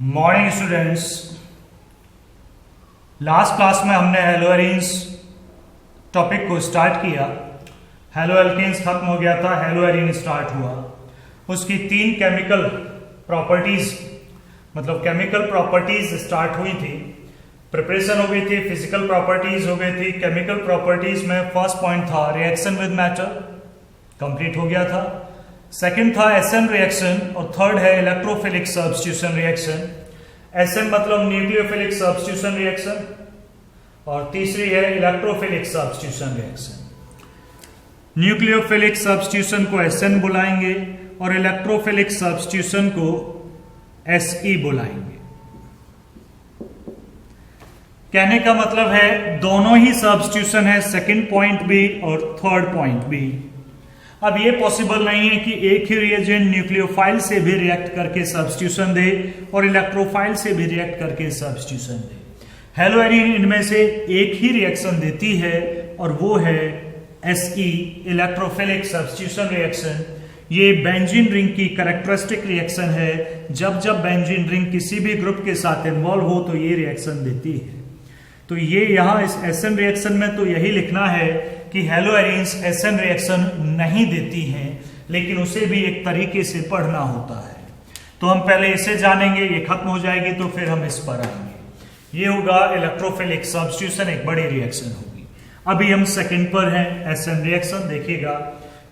Morning students. Last class में हमने haloarenes topic को स्टार्ट किया। हेलोएल्केन्स खत्म हो गया था, हेलोएरीन स्टार्ट हुआ। उसकी तीन chemical properties chemical properties start हुई थी। प्रिपरेशन हो गई थी, फिजिकल प्रॉपर्टीज हो गई थी। केमिकल प्रॉपर्टीज में फर्स्ट पॉइंट था रिएक्शन विद मैटर, कंप्लीट हो गया था। सेकंड था एसएन रिएक्शन और थर्ड है इलेक्ट्रोफिलिक सब्स्टिट्यूशन रिएक्शन। एसएन मतलब न्यूक्लियोफिलिक सब्स्टिट्यूशन रिएक्शन और तीसरी है electrophilic substitution reaction. Nucleophilic substitution को एसएन बुलाएंगे और इलेक्ट्रोफिलिक सब्स्टिट्यूशन को एसई बुलाएंगे। कहने का मतलब है दोनों ही सब्स्टिट्यूशन है, सेकंड पॉइंट भी और थर्ड पॉइंट भी। अब ये पॉसिबल नहीं है कि एक ही रिएजेंट न्यूक्लियोफाइल से भी रिएक्ट करके सब्स्टिट्यूशन दे और इलेक्ट्रोफाइल से भी रिएक्ट करके सब्स्टिट्यूशन दे। हेलोएरीन इनमें से एक ही रिएक्शन देती है और वो है एसई, इलेक्ट्रोफिलिक सब्स्टिट्यूशन रिएक्शन। ये बेंजीन रिंग की कैरेक्टरिस्टिक रिएक्शन है। जब जब बेंजीन रिंग किसी भी ग्रुप के साथ इन्वॉल्व हो तो ये रिएक्शन देती है। तो ये यहां इस एसएन रिएक्शन में तो यही लिखना है कि हेलोएरीन्स एसएन रिएक्शन नहीं देती हैं, लेकिन उसे भी एक तरीके से पढ़ना होता है। तो हम पहले इसे जानेंगे, ये खत्म हो जाएगी तो फिर हम इस पर आएंगे। ये होगा इलेक्ट्रोफिलिक सब्स्टिट्यूशन, एक बड़ी रिएक्शन होगी। अभी हम सेकंड पर हैं, एसएन रिएक्शन। देखिएगा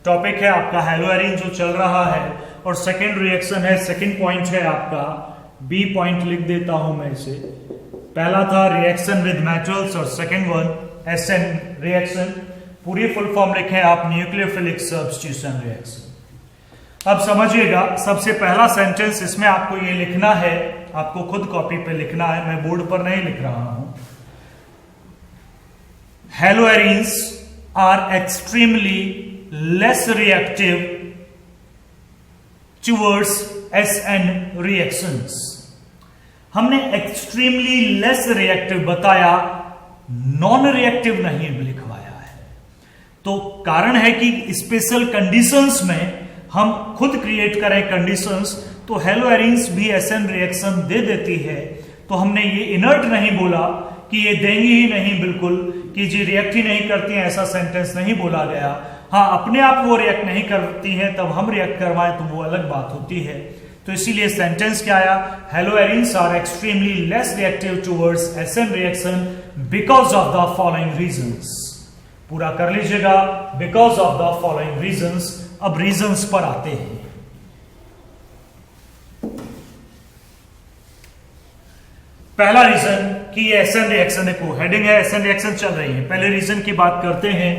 टॉपिक है आपका हेलोएरीन जो चल रहा है और सेकंड रिएक्शन है, सेकंड पॉइंट है आपका बी पॉइंट, लिख देता हूं मैं इसे। पहला था रिएक्शन विद मेटल्स और सेकंड वन एसएन रिएक्शन। पूरी फुल फॉर्म लिखें आप, न्यूक्लियोफिलिक सब्स्टिट्यूशन रिएक्शन। अब समझिएगा, सबसे पहला सेंटेंस इसमें आपको ये लिखना है, आपको खुद कॉपी पे लिखना है, मैं बोर्ड पर नहीं लिख रहा हूं। Haloarenes are extremely less reactive towards SN reactions. हमने एक्सट्रीमली लेस रिएक्टिव बताया, नॉन रिएक्टिव नहीं लिखवाया है। तो कारण है कि स्पेशल कंडीशंस में हम खुद क्रिएट करें कंडीशंस, तो हेलोएरीन्स भी एसएन रिएक्शन दे देती है। तो हमने ये इनर्ट नहीं बोला कि ये देंगी ही नहीं बिल्कुल, कि जी रिएक्ट ही नहीं करती हैं, ऐसा सेंटेंस नहीं बोला गया। हाँ, अपने आप वो रिएक्ट नहीं करती हैं, तब हम रिएक्ट करवाएं तो वो अलग बात होती है। तो इसीलिए सेंटेंस क्या आया, haloarenes are extremely less reactive towards SN reaction because of the following reasons. पूरा कर लीजिएगा, because of the following reasons. अब रीजंस पर आते हैं। पहला रीजन कि एसएन रिएक्शन, देखो हेडिंग है एसएन रिएक्शन चल रही है। पहले रीजन की बात करते हैं।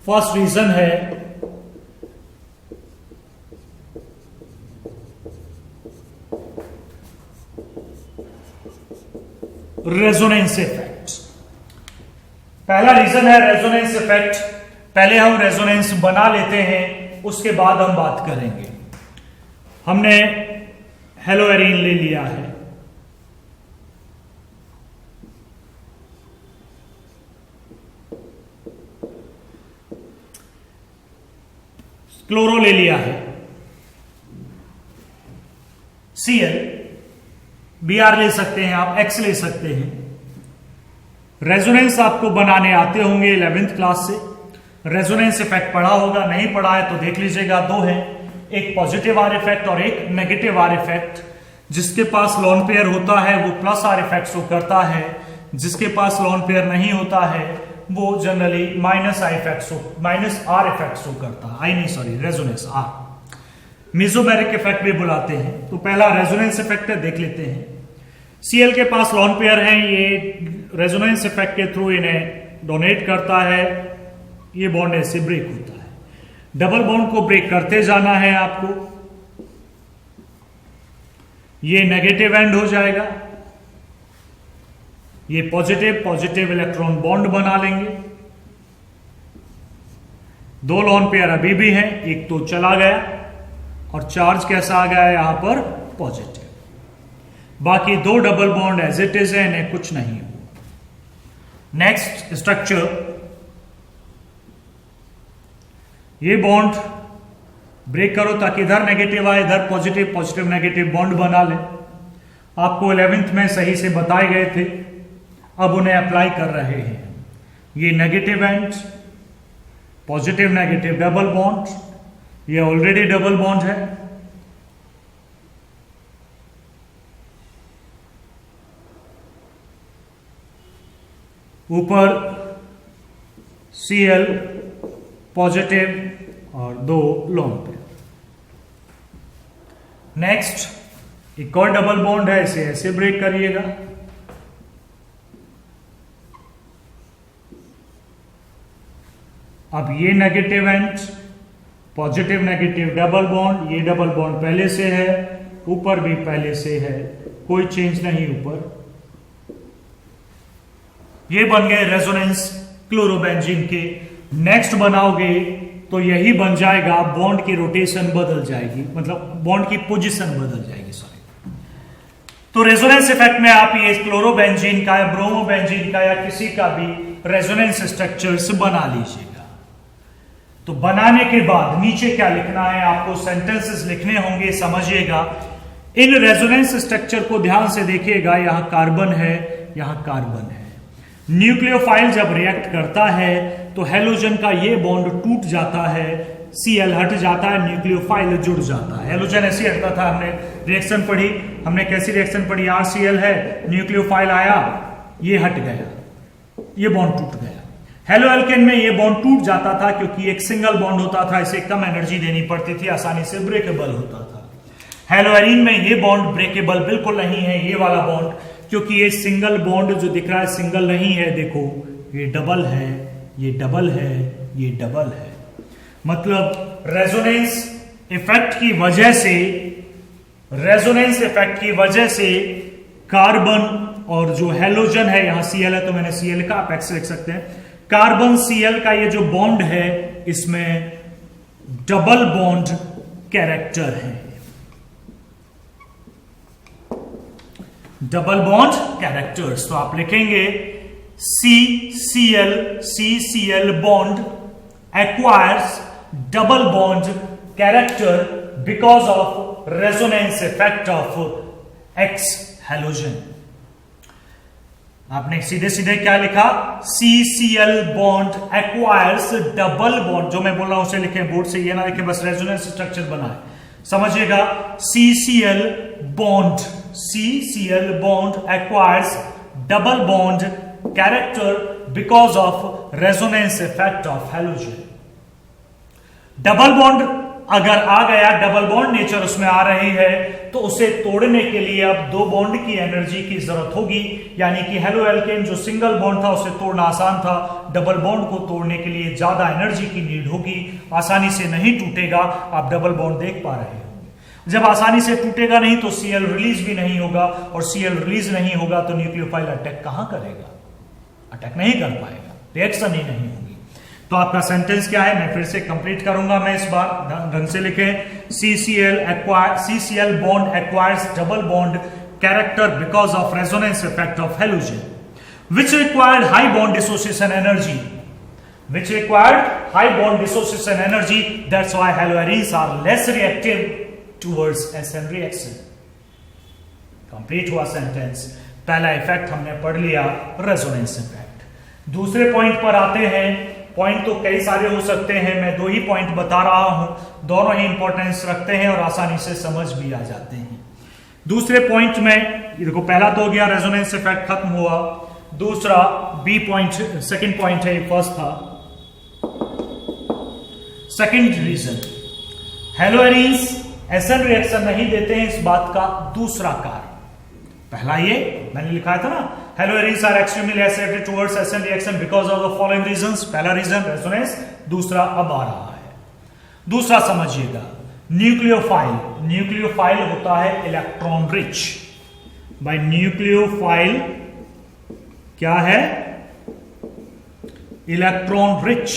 फर्स्ट रीजन है रेजोनेंस इफेक्ट। पहला रीजन है रेजोनेंस इफेक्ट। पहले हम रेजोनेंस बना लेते हैं, उसके बाद हम बात करेंगे। हमने हेलोएरीन ले लिया है, क्लोरो ले लिया है, Cl, Br ले सकते हैं आप, X ले सकते हैं। रेजोनेंस आपको बनाने आते होंगे 11th क्लास से। रेजोनेंस इफेक्ट पढ़ा होगा, नहीं पढ़ा है तो देख लीजिएगा। दो है, एक पॉजिटिव आर इफेक्ट और एक नेगेटिव आर इफेक्ट। जिसके पास लोन पेयर होता है वो प्लस आर इफेक्ट शो करता है, जिसके पास लोन पेयर नहीं होता है वो generally minus are effect show करता है। रेजोनेंस आर मेसोमेरिक इफेक्ट भी बुलाते हैं। तो पहला रेजोनेंस इफेक्ट है, देख लेते हैं। Cl के पास लोन पेयर है, ये रेजोनेंस इफेक्ट के थ्रू इन्हें डोनेट करता है, ये बॉन्ड ऐसे ब्रेक होता है। डबल बॉन्ड को ब्रेक करते जाना है आपको, ये नेगेटिव एंड हो जाएगा, ये पॉजिटिव इलेक्ट्रॉन बॉन्ड बना लेंगे। दो लोन पेयर अभी भी हैं, एक तो चला गया और चार्ज कैसा आ गया यहां पर, पॉजिटिव। बाकी दो double bond as it is है, इन्हें कुछ नहीं हुआ। नेक्स्ट स्ट्रक्चर, ये बॉन्ड ब्रेक करो ताकि इधर नेगेटिव आए, इधर पॉजिटिव नेगेटिव बॉन्ड बना ले। आपको 11th में सही से बताए गए थे, अब उन्हें अप्लाई कर रहे हैं। ये negative and, positive negative double bond, ये ऑलरेडी डबल बॉन्ड है, ऊपर Cl पॉजिटिव और 2 लोन पे। नेक्स्ट एक और डबल बॉन्ड है, इसे ऐसे ब्रेक करिएगा, अब ये negative and, positive negative double bond, ये डबल बॉन्ड पहले से है, ऊपर भी पहले से है, कोई चेंज नहीं ऊपर। ये बन गए रेजोनेंस क्लोरोबेंजीन के। नेक्स्ट बनाओगे तो यही बन जाएगा, बॉन्ड की रोटेशन बदल जाएगी, मतलब बॉन्ड की पोजीशन बदल जाएगी, सॉरी। तो रेजोनेंस इफेक्ट में आप ये क्लोरोबेंजीन का या ब्रोमोबेंजीन का या किसी का भी रेजोनेंस स्ट्रक्चर्स बना लीजिएगा। तो बनाने के बाद नीचे क्या लिखना है, आपको सेंटेंसेस लिखने होंगे, समझिएगा। इन रेजोनेंस स्ट्रक्चर को ध्यान से देखिएगा, यहां कार्बन है, यहां कार्बन है। न्यूक्लियोफाइल जब रिएक्ट करता है तो हेलोजन का ये बॉन्ड टूट जाता है, Cl हट जाता है, न्यूक्लियोफाइल जुड़ जाता है। हेलोजन ऐसे हटता था, हमने रिएक्शन पढ़ी, हमने कैसी रिएक्शन पढ़ी, RCl है, न्यूक्लियोफाइल आया, ये हट गया, ये बॉन्ड टूट गया। हेलो एल्केन में ये बॉन्ड टूट जाता था क्योंकि एक सिंगल बॉन्ड होता था, इसे कम एनर्जी देनी पड़ती थी, आसानी से ब्रेकेबल होता था। हेलोएरीन में ये बॉन्ड ब्रेकेबल बिल्कुल नहीं है, ये वाला बॉन्ड, क्योंकि ये सिंगल बॉन्ड जो दिख रहा है सिंगल नहीं है, देखो ये डबल है, ये डबल है, ये डबल है। मतलब रेजोनेंस इफेक्ट की वजह से, रेजोनेंस इफेक्ट की वजह से कार्बन और जो हेलोजन है, यहां Cl है तो मैंने Cl लिखा, आप X लिख सकते हैं। कार्बन Cl का ये जो बॉन्ड है, इसमें डबल बॉन्ड कैरेक्टर है, डबल बॉन्ड कैरेक्टर्स। तो आप लिखेंगे CCl bond acquires double bond character because of resonance effect of X halogen. आपने सीधे सीधे क्या लिखा, CCl bond acquires double bond, जो मैं बोल रहा हूं उसे लिखें बोर्ड से, ये ना लिखें बस रेजोनेंस स्ट्रक्चर बनाए, समझिएगा। CCl bond acquires double bond character because of resonance effect of halogen। Double bond अगर आ गया, डबल बॉन्ड नेचर उसमें आ रही है, तो उसे तोड़ने के लिए अब 2 बॉन्ड की एनर्जी की जरूरत होगी, यानी कि हेलो एल्केन जो सिंगल बॉन्ड था उसे तोड़ना आसान था, डबल बॉन्ड को तोड़ने के लिए ज्यादा एनर्जी की नीड होगी, आसानी से नहीं टूटेगा। आप डबल बॉन्ड देख पा रहे हो, जब आसानी से टूटेगा नहीं तो Cl रिलीज भी नहीं होगा, और Cl रिलीज नहीं होगा तो न्यूक्लियोफाइल अटैक कहां करेगा, अटैक नहीं कर पाएगा, रिएक्शन ही नहीं होगी। तो आपका सेंटेंस क्या है, मैं फिर से कंप्लीट करूंगा, मैं इस बार ढंग से लिखें। CCl bond acquires double bond character because of resonance effect of halogen which required high bond dissociation energy, which required high bond dissociation energy, that's why haloarenes are less reactive towards SN reaction। Complete हुआ sentence. पहला effect हमने पढ़ लिया, resonance effect. दूसरे point पर आते हैं। Point तो कई सारे हो सकते हैं, मैं 2 ही पॉइंट बता रहा हूं, दोनों ही इंपॉर्टेंस रखते हैं और आसानी से समझ भी आ जाते हैं। दूसरे पॉइंट में देखो, पहला तो हो गया रेजोनेंस इफेक्ट खत्म हुआ, दूसरा बी पॉइंट, सेकंड पॉइंट है, फर्स्ट था। Second reason, haloarenes SN reaction नहीं देते हैं, इस बात का दूसरा कारण। पहला ये मैंने लिखा था ना, haloarenes are extremely less reactive towards SN reaction because of the following reasons. पहला रीजन रेजोनेंस, दूसरा अब आ रहा है। दूसरा समझिएगा, न्यूक्लियोफाइल, न्यूक्लियोफाइल होता है इलेक्ट्रॉन रिच। बाय न्यूक्लियोफाइल क्या है, इलेक्ट्रॉन रिच,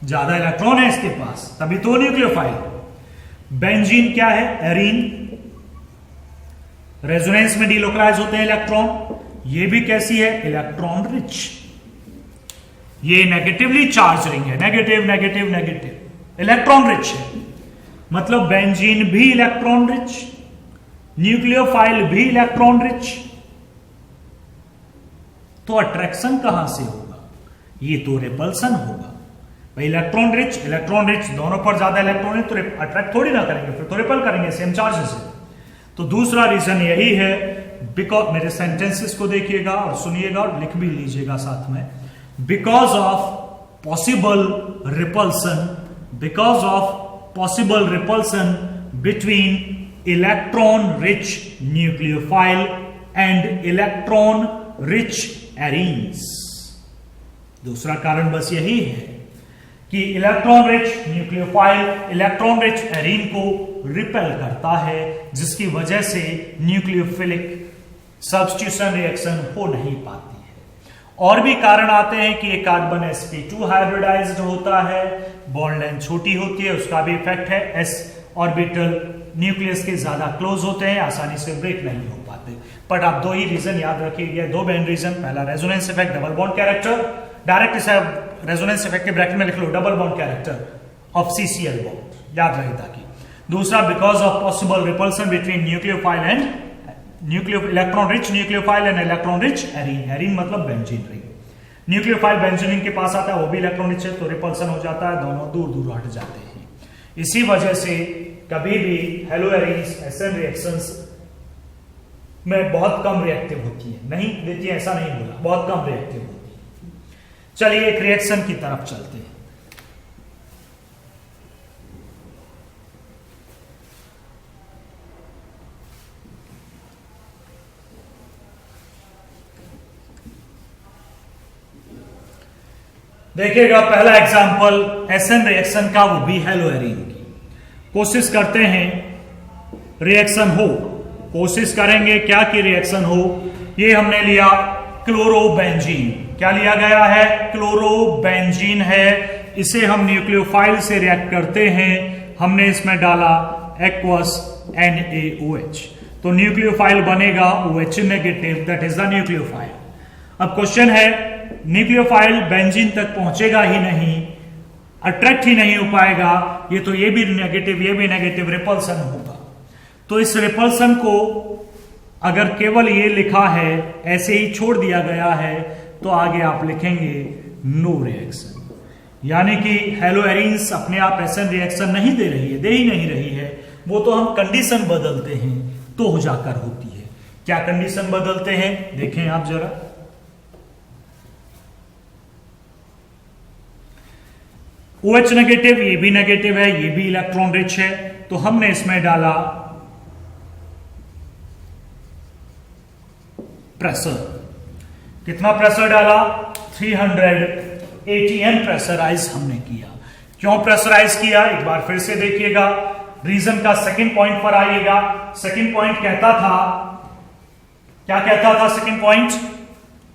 ज्यादा इलेक्ट्रॉन है इसके पास, तभी तो न्यूक्लियोफाइल। बेंजीन क्या है, एरीन, रेजोनेंस में डिलोकलाइज होते हैं इलेक्ट्रॉन, ये भी कैसी है, इलेक्ट्रॉन रिच। ये नेगेटिवली चार्ज रिंग है, negative negative negative, electron rich है। मतलब बेंजीन भी इलेक्ट्रॉन रिच, न्यूक्लियोफाइल भी इलेक्ट्रॉन रिच, तो अट्रैक्शन कहां से होगा? ये तो रिपल्सन होगा भाई। इलेक्ट्रॉन रिच दोनों पर ज्यादा इलेक्ट्रॉन है तो अट्रैक्ट थोड़ी ना करेंगे, फिर तो रिपल करेंगे सेम चार्जेस से। तो दूसरा रीजन यही है, बिकॉज, मेरे सेंटेंसेस को देखिएगा और सुनिएगा और लिख भी लीजिएगा साथ में, because of possible repulsion between electron rich nucleophile and electron rich arenes. दूसरा कारण बस यही है कि electron rich nucleophile electron rich arene को रिपेल करता है, जिसकी वजह से न्यूक्लियोफिलिक सब्स्टिट्यूशन रिएक्शन हो नहीं पाती है। और भी कारण आते हैं कि ये कार्बन sp2 हाइब्रिडाइज्ड होता है, बॉन्ड लेंथ छोटी होती है, उसका भी इफेक्ट है। s ऑर्बिटल न्यूक्लियस के ज्यादा क्लोज होते हैं, आसानी से ब्रेक नहीं हो पाते। बट आप दो ही रीजन याद रखिए, दो मेन रीजन, पहला resonance effect, double bond character, direct इसे रेजोनेंस इफेक्ट के ब्रैकेट में लिख लो, double bond character of CCl bond, याद रहे ताकि। दूसरा, because of possible repulsion between nucleophile and electron rich nucleophile and electron rich arene. Arene मतलब बेंजीन रिंग। न्यूक्लियोफाइल बेंजीन के पास आता है, वो भी इलेक्ट्रॉन रिच है, तो रिपल्सन हो जाता है, दोनों दूर दूर हट जाते हैं। इसी वजह से कभी भी हेलो एरीन्स एसएन रिएक्शंस में बहुत कम रिएक्टिव होती है, नहीं देती है ऐसा नहीं बोला, बहुत कम रिएक्टिव होती है। चलिए एक रिएक्शन की तरफ चलते हैं। देखिएगा पहला एग्जांपल एसएन रिएक्शन का, वो भी हेलो एरीन की। कोशिश करते हैं रिएक्शन हो, कोशिश करेंगे क्या कि रिएक्शन हो। ये हमने लिया क्लोरोबेंजीन, क्या लिया गया है? क्लोरोबेंजीन है। इसे हम न्यूक्लियोफाइल से रिएक्ट करते हैं, हमने इसमें डाला एक्वस NaOH, तो न्यूक्लियोफाइल बनेगा OH negative, that is the nucleophile. अब क्वेश्चन है, न्यूक्लियोफाइल बेंजीन तक पहुंचेगा ही नहीं, अट्रैक्ट ही नहीं हो पाएगा, ये तो ये भी नेगेटिव रिपल्सन होगा। तो इस रिपल्सन को अगर केवल ये लिखा है, ऐसे ही छोड़ दिया गया है, तो आगे आप लिखेंगे नो रिएक्शन, यानी कि हेलो एरीन्स अपने आप एसएन रिएक्शन नहीं दे रही है, दे ही नहीं रही है, वो तो हम कंडीशन बदलते हैं तो हो जाकर होती है। क्या कंडीशन बदलते हैं देखें आप जरा। OH नेगेटिव, ये भी नेगेटिव है, ये भी इलेक्ट्रॉन रिच है, तो हमने इसमें डाला प्रेशर। कितना प्रेशर डाला? 300 ATM प्रेशराइज हमने किया। क्यों प्रेशराइज किया एक बार फिर से देखिएगा, रीजन का सेकंड पॉइंट पर आइएगा। सेकंड पॉइंट कहता था, क्या कहता था सेकंड पॉइंट?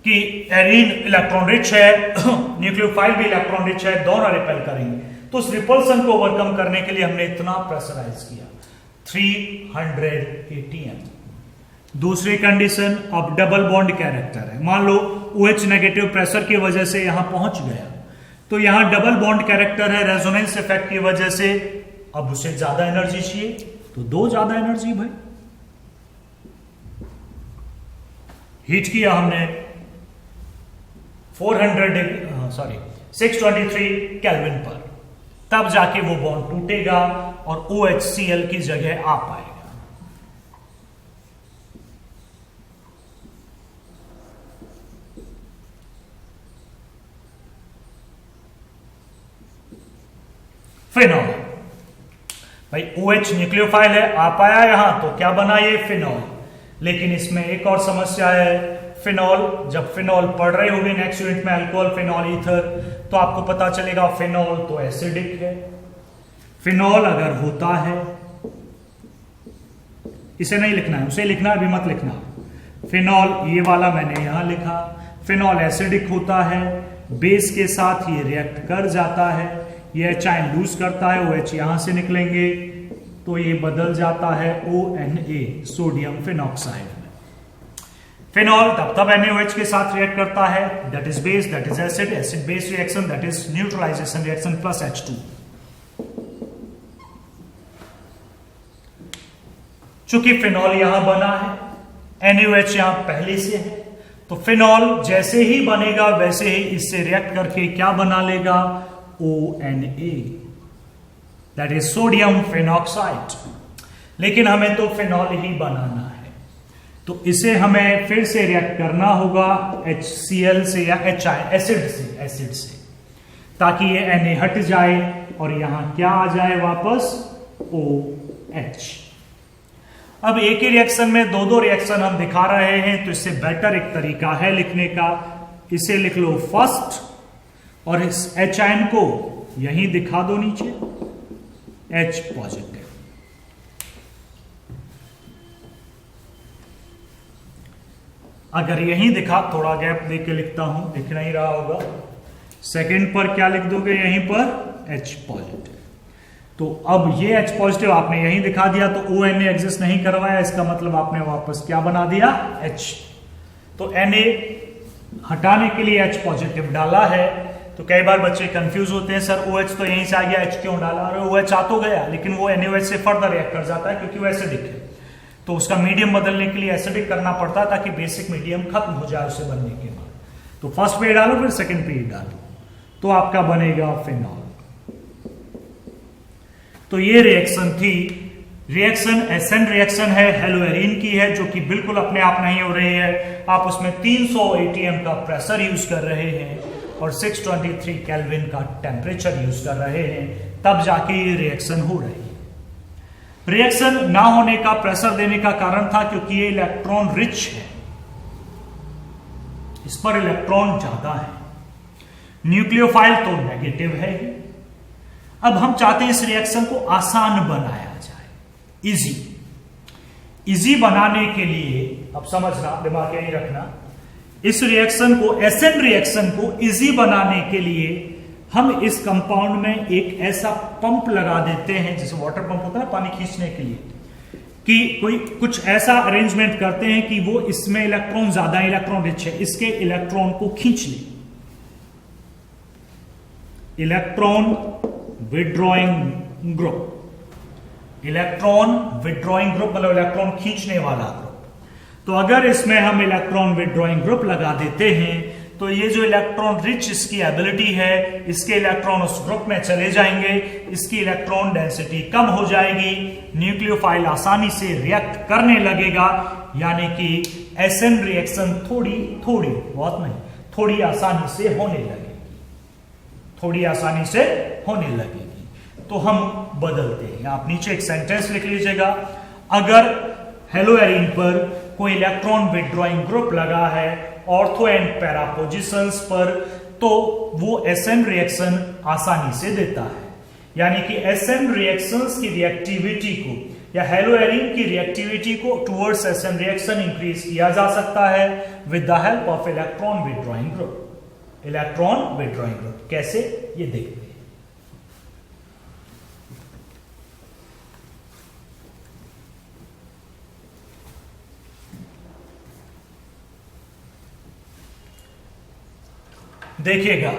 कि एरीन इलेक्ट्रॉन रिच है, न्यूक्लियोफाइल भी इलेक्ट्रॉन रिच है, दोनों रिपेल करेंगे। तो उस रिपल्सन को ओवरकम करने के लिए हमने इतना प्रेशराइज किया, 300 ATM। दूसरी कंडीशन, अब डबल बॉन्ड कैरेक्टर है, मान लो OH नेगेटिव प्रेशर की वजह से यहां पहुंच गया, तो यहां डबल बॉन्ड कैरेक्टर है, रेजोनेंस इफेक्ट की वजह से अब उसे ज्यादा एनर्जी चाहिए, तो दो ज्यादा एनर्जी भाई। हीट किया हमने 623 केल्विन पर, तब जाके वो बॉन्ड टूटेगा और OHCl की जगह आ पाएगा। फिनॉल, भाई OH न्यूक्लियोफाइल है, आ पाया यहां, तो क्या बना ये? फिनॉल। लेकिन इसमें एक और समस्या है, फिनॉल, जब फिनॉल पढ़ रहे होंगे नेक्स्ट यूनिट में, अल्कोहल, फिनॉल, ईथर, तो आपको पता चलेगा फिनॉल तो एसिडिक है। फिनॉल अगर होता है, इसे नहीं लिखना है, उसे लिखना है, अभी मत लिखना। फिनॉल, ये वाला मैंने यहां लिखा, फिनॉल एसिडिक होता है, बेस के साथ ये रिएक्ट कर जाता है, ये चाइन लूज करता है, OH यहां से निकलेंगे, तो ये बदल जाता है ONA, सोडियम फिनॉक्साइड में। फिनॉल तब NaOH के साथ रिएक्ट करता है, that is base, that is acid, acid base reaction, that is neutralisation reaction plus H2। चूंकि फिनॉल यहां बना है, NaOH यहां पहले से है, तो फिनॉल जैसे ही बनेगा वैसे ही इससे रिएक्ट करके क्या बना लेगा, ONA, that is sodium phenoxide. लेकिन हमें तो फिनॉल ही बनाना है, तो इसे हमें फिर से रिएक्ट करना होगा HCl से या एसिड से, ताकि ये Na हट जाए और यहां क्या आ जाए वापस, OH। अब एक ही रिएक्शन में दो रिएक्शन हम दिखा रहे हैं, तो इससे बेटर एक तरीका है लिखने का, इसे लिख लो फर्स्ट और इस H आयन को यहीं दिखा दो नीचे, H पॉजिटिव। अगर यहीं दिखा, थोड़ा गैप देके लिखता हूं, दिख नहीं रहा होगा, सेकंड पर क्या लिख दोगे, यहीं पर H पॉजिटिव। तो अब ये H पॉजिटिव आपने यहीं दिखा दिया, तो ONA एग्जिस्ट नहीं करवाया, इसका मतलब आपने वापस क्या बना दिया, H। तो Na हटाने के लिए H पॉजिटिव डाला है। तो कई बार बच्चे कंफ्यूज होते हैं, सर OH तो यहीं से आ गया, H क्यों डाला, और OH आ तो गया लेकिन वो NaOH से फर्दर रिएक्ट कर जाता है क्योंकि वो एसिडिक है, तो उसका मीडियम बदलने के लिए एसिडिक करना पड़ता है ताकि बेसिक मीडियम खत्म हो जाए उसे बनने के बाद। तो फर्स्ट पे डालो, फिर सेकंड पे डालो, तो आपका बनेगा फिनॉल। तो ये रिएक्शन थी, रिएक्शन एसेंड रिएक्शन है, हेलोएरिन की है, जो कि बिल्कुल अपने आप नहीं हो रही है, आप उसमें 300 atm का प्रेशर यूज कर रहे हैं और 623 केल्विन का टेम्परेचर यूज कर रहे हैं, तब जाके ये रिएक्शन हो रही है। रिएक्शन ना होने का, प्रेशर देने का कारण था क्योंकि ये इलेक्ट्रॉन रिच है, इस पर इलेक्ट्रॉन ज्यादा है, न्यूक्लियोफाइल तो नेगेटिव है ही। अब हम चाहते हैं इस रिएक्शन को आसान बनाया जाए, इजी बनाने के लिए, अब समझना, दिमाग यही रखना, इस रिएक्शन को, एसेंड रिएक्शन को इजी बनाने के लिए हम इस कंपाउंड में एक ऐसा पंप लगा देते हैं, जैसे वाटर पंप होता है पानी खींचने के लिए, कि कोई कुछ ऐसा अरेंजमेंट करते हैं कि वो इसमें इलेक्ट्रॉन ज्यादा, इलेक्ट्रॉन रिच है, इसके इलेक्ट्रॉन को खींच ले, electron withdrawing group, electron withdrawing group मतलब इलेक्ट्रॉन खींचने वाला ग्रुप। तो अगर इसमें हम इलेक्ट्रॉन विड्रॉइंग ग्रुप लगा देते हैं, तो ये जो इलेक्ट्रॉन रिच इसकी एबिलिटी है, इसके इलेक्ट्रॉन उस ग्रुप में चले जाएंगे, इसकी इलेक्ट्रॉन डेंसिटी कम हो जाएगी, न्यूक्लियोफाइल आसानी से रिएक्ट करने लगेगा, यानी कि एसेंड रिएक्शन थोड़ी, बहुत नहीं, थोड़ी आसानी से होने लगेगी, थोड़ी आसानी से होने लगेगी। तो हम बदलते हैं, आप नीचे एक सेंटेंस लिख लीजिएगा, अगर हेलोएरिन पर कोई इलेक्ट्रॉन विड्रॉइंग ग्रुप लगा है ऑर्थो एंड पैरा पोजिशंस पर, तो वो एसेंड रिएक्शन आसानी से देता है, यानी कि एसेंड रिएक्शंस की रिएक्टिविटी को या हेलोएरिन की रिएक्टिविटी को टुवर्ड्स एसेंड रिएक्शन इंक्रीज किया जा सकता है with the help of electron withdrawing group. Electron withdrawing group कैसे, ये देखते हैं। देखिएगा,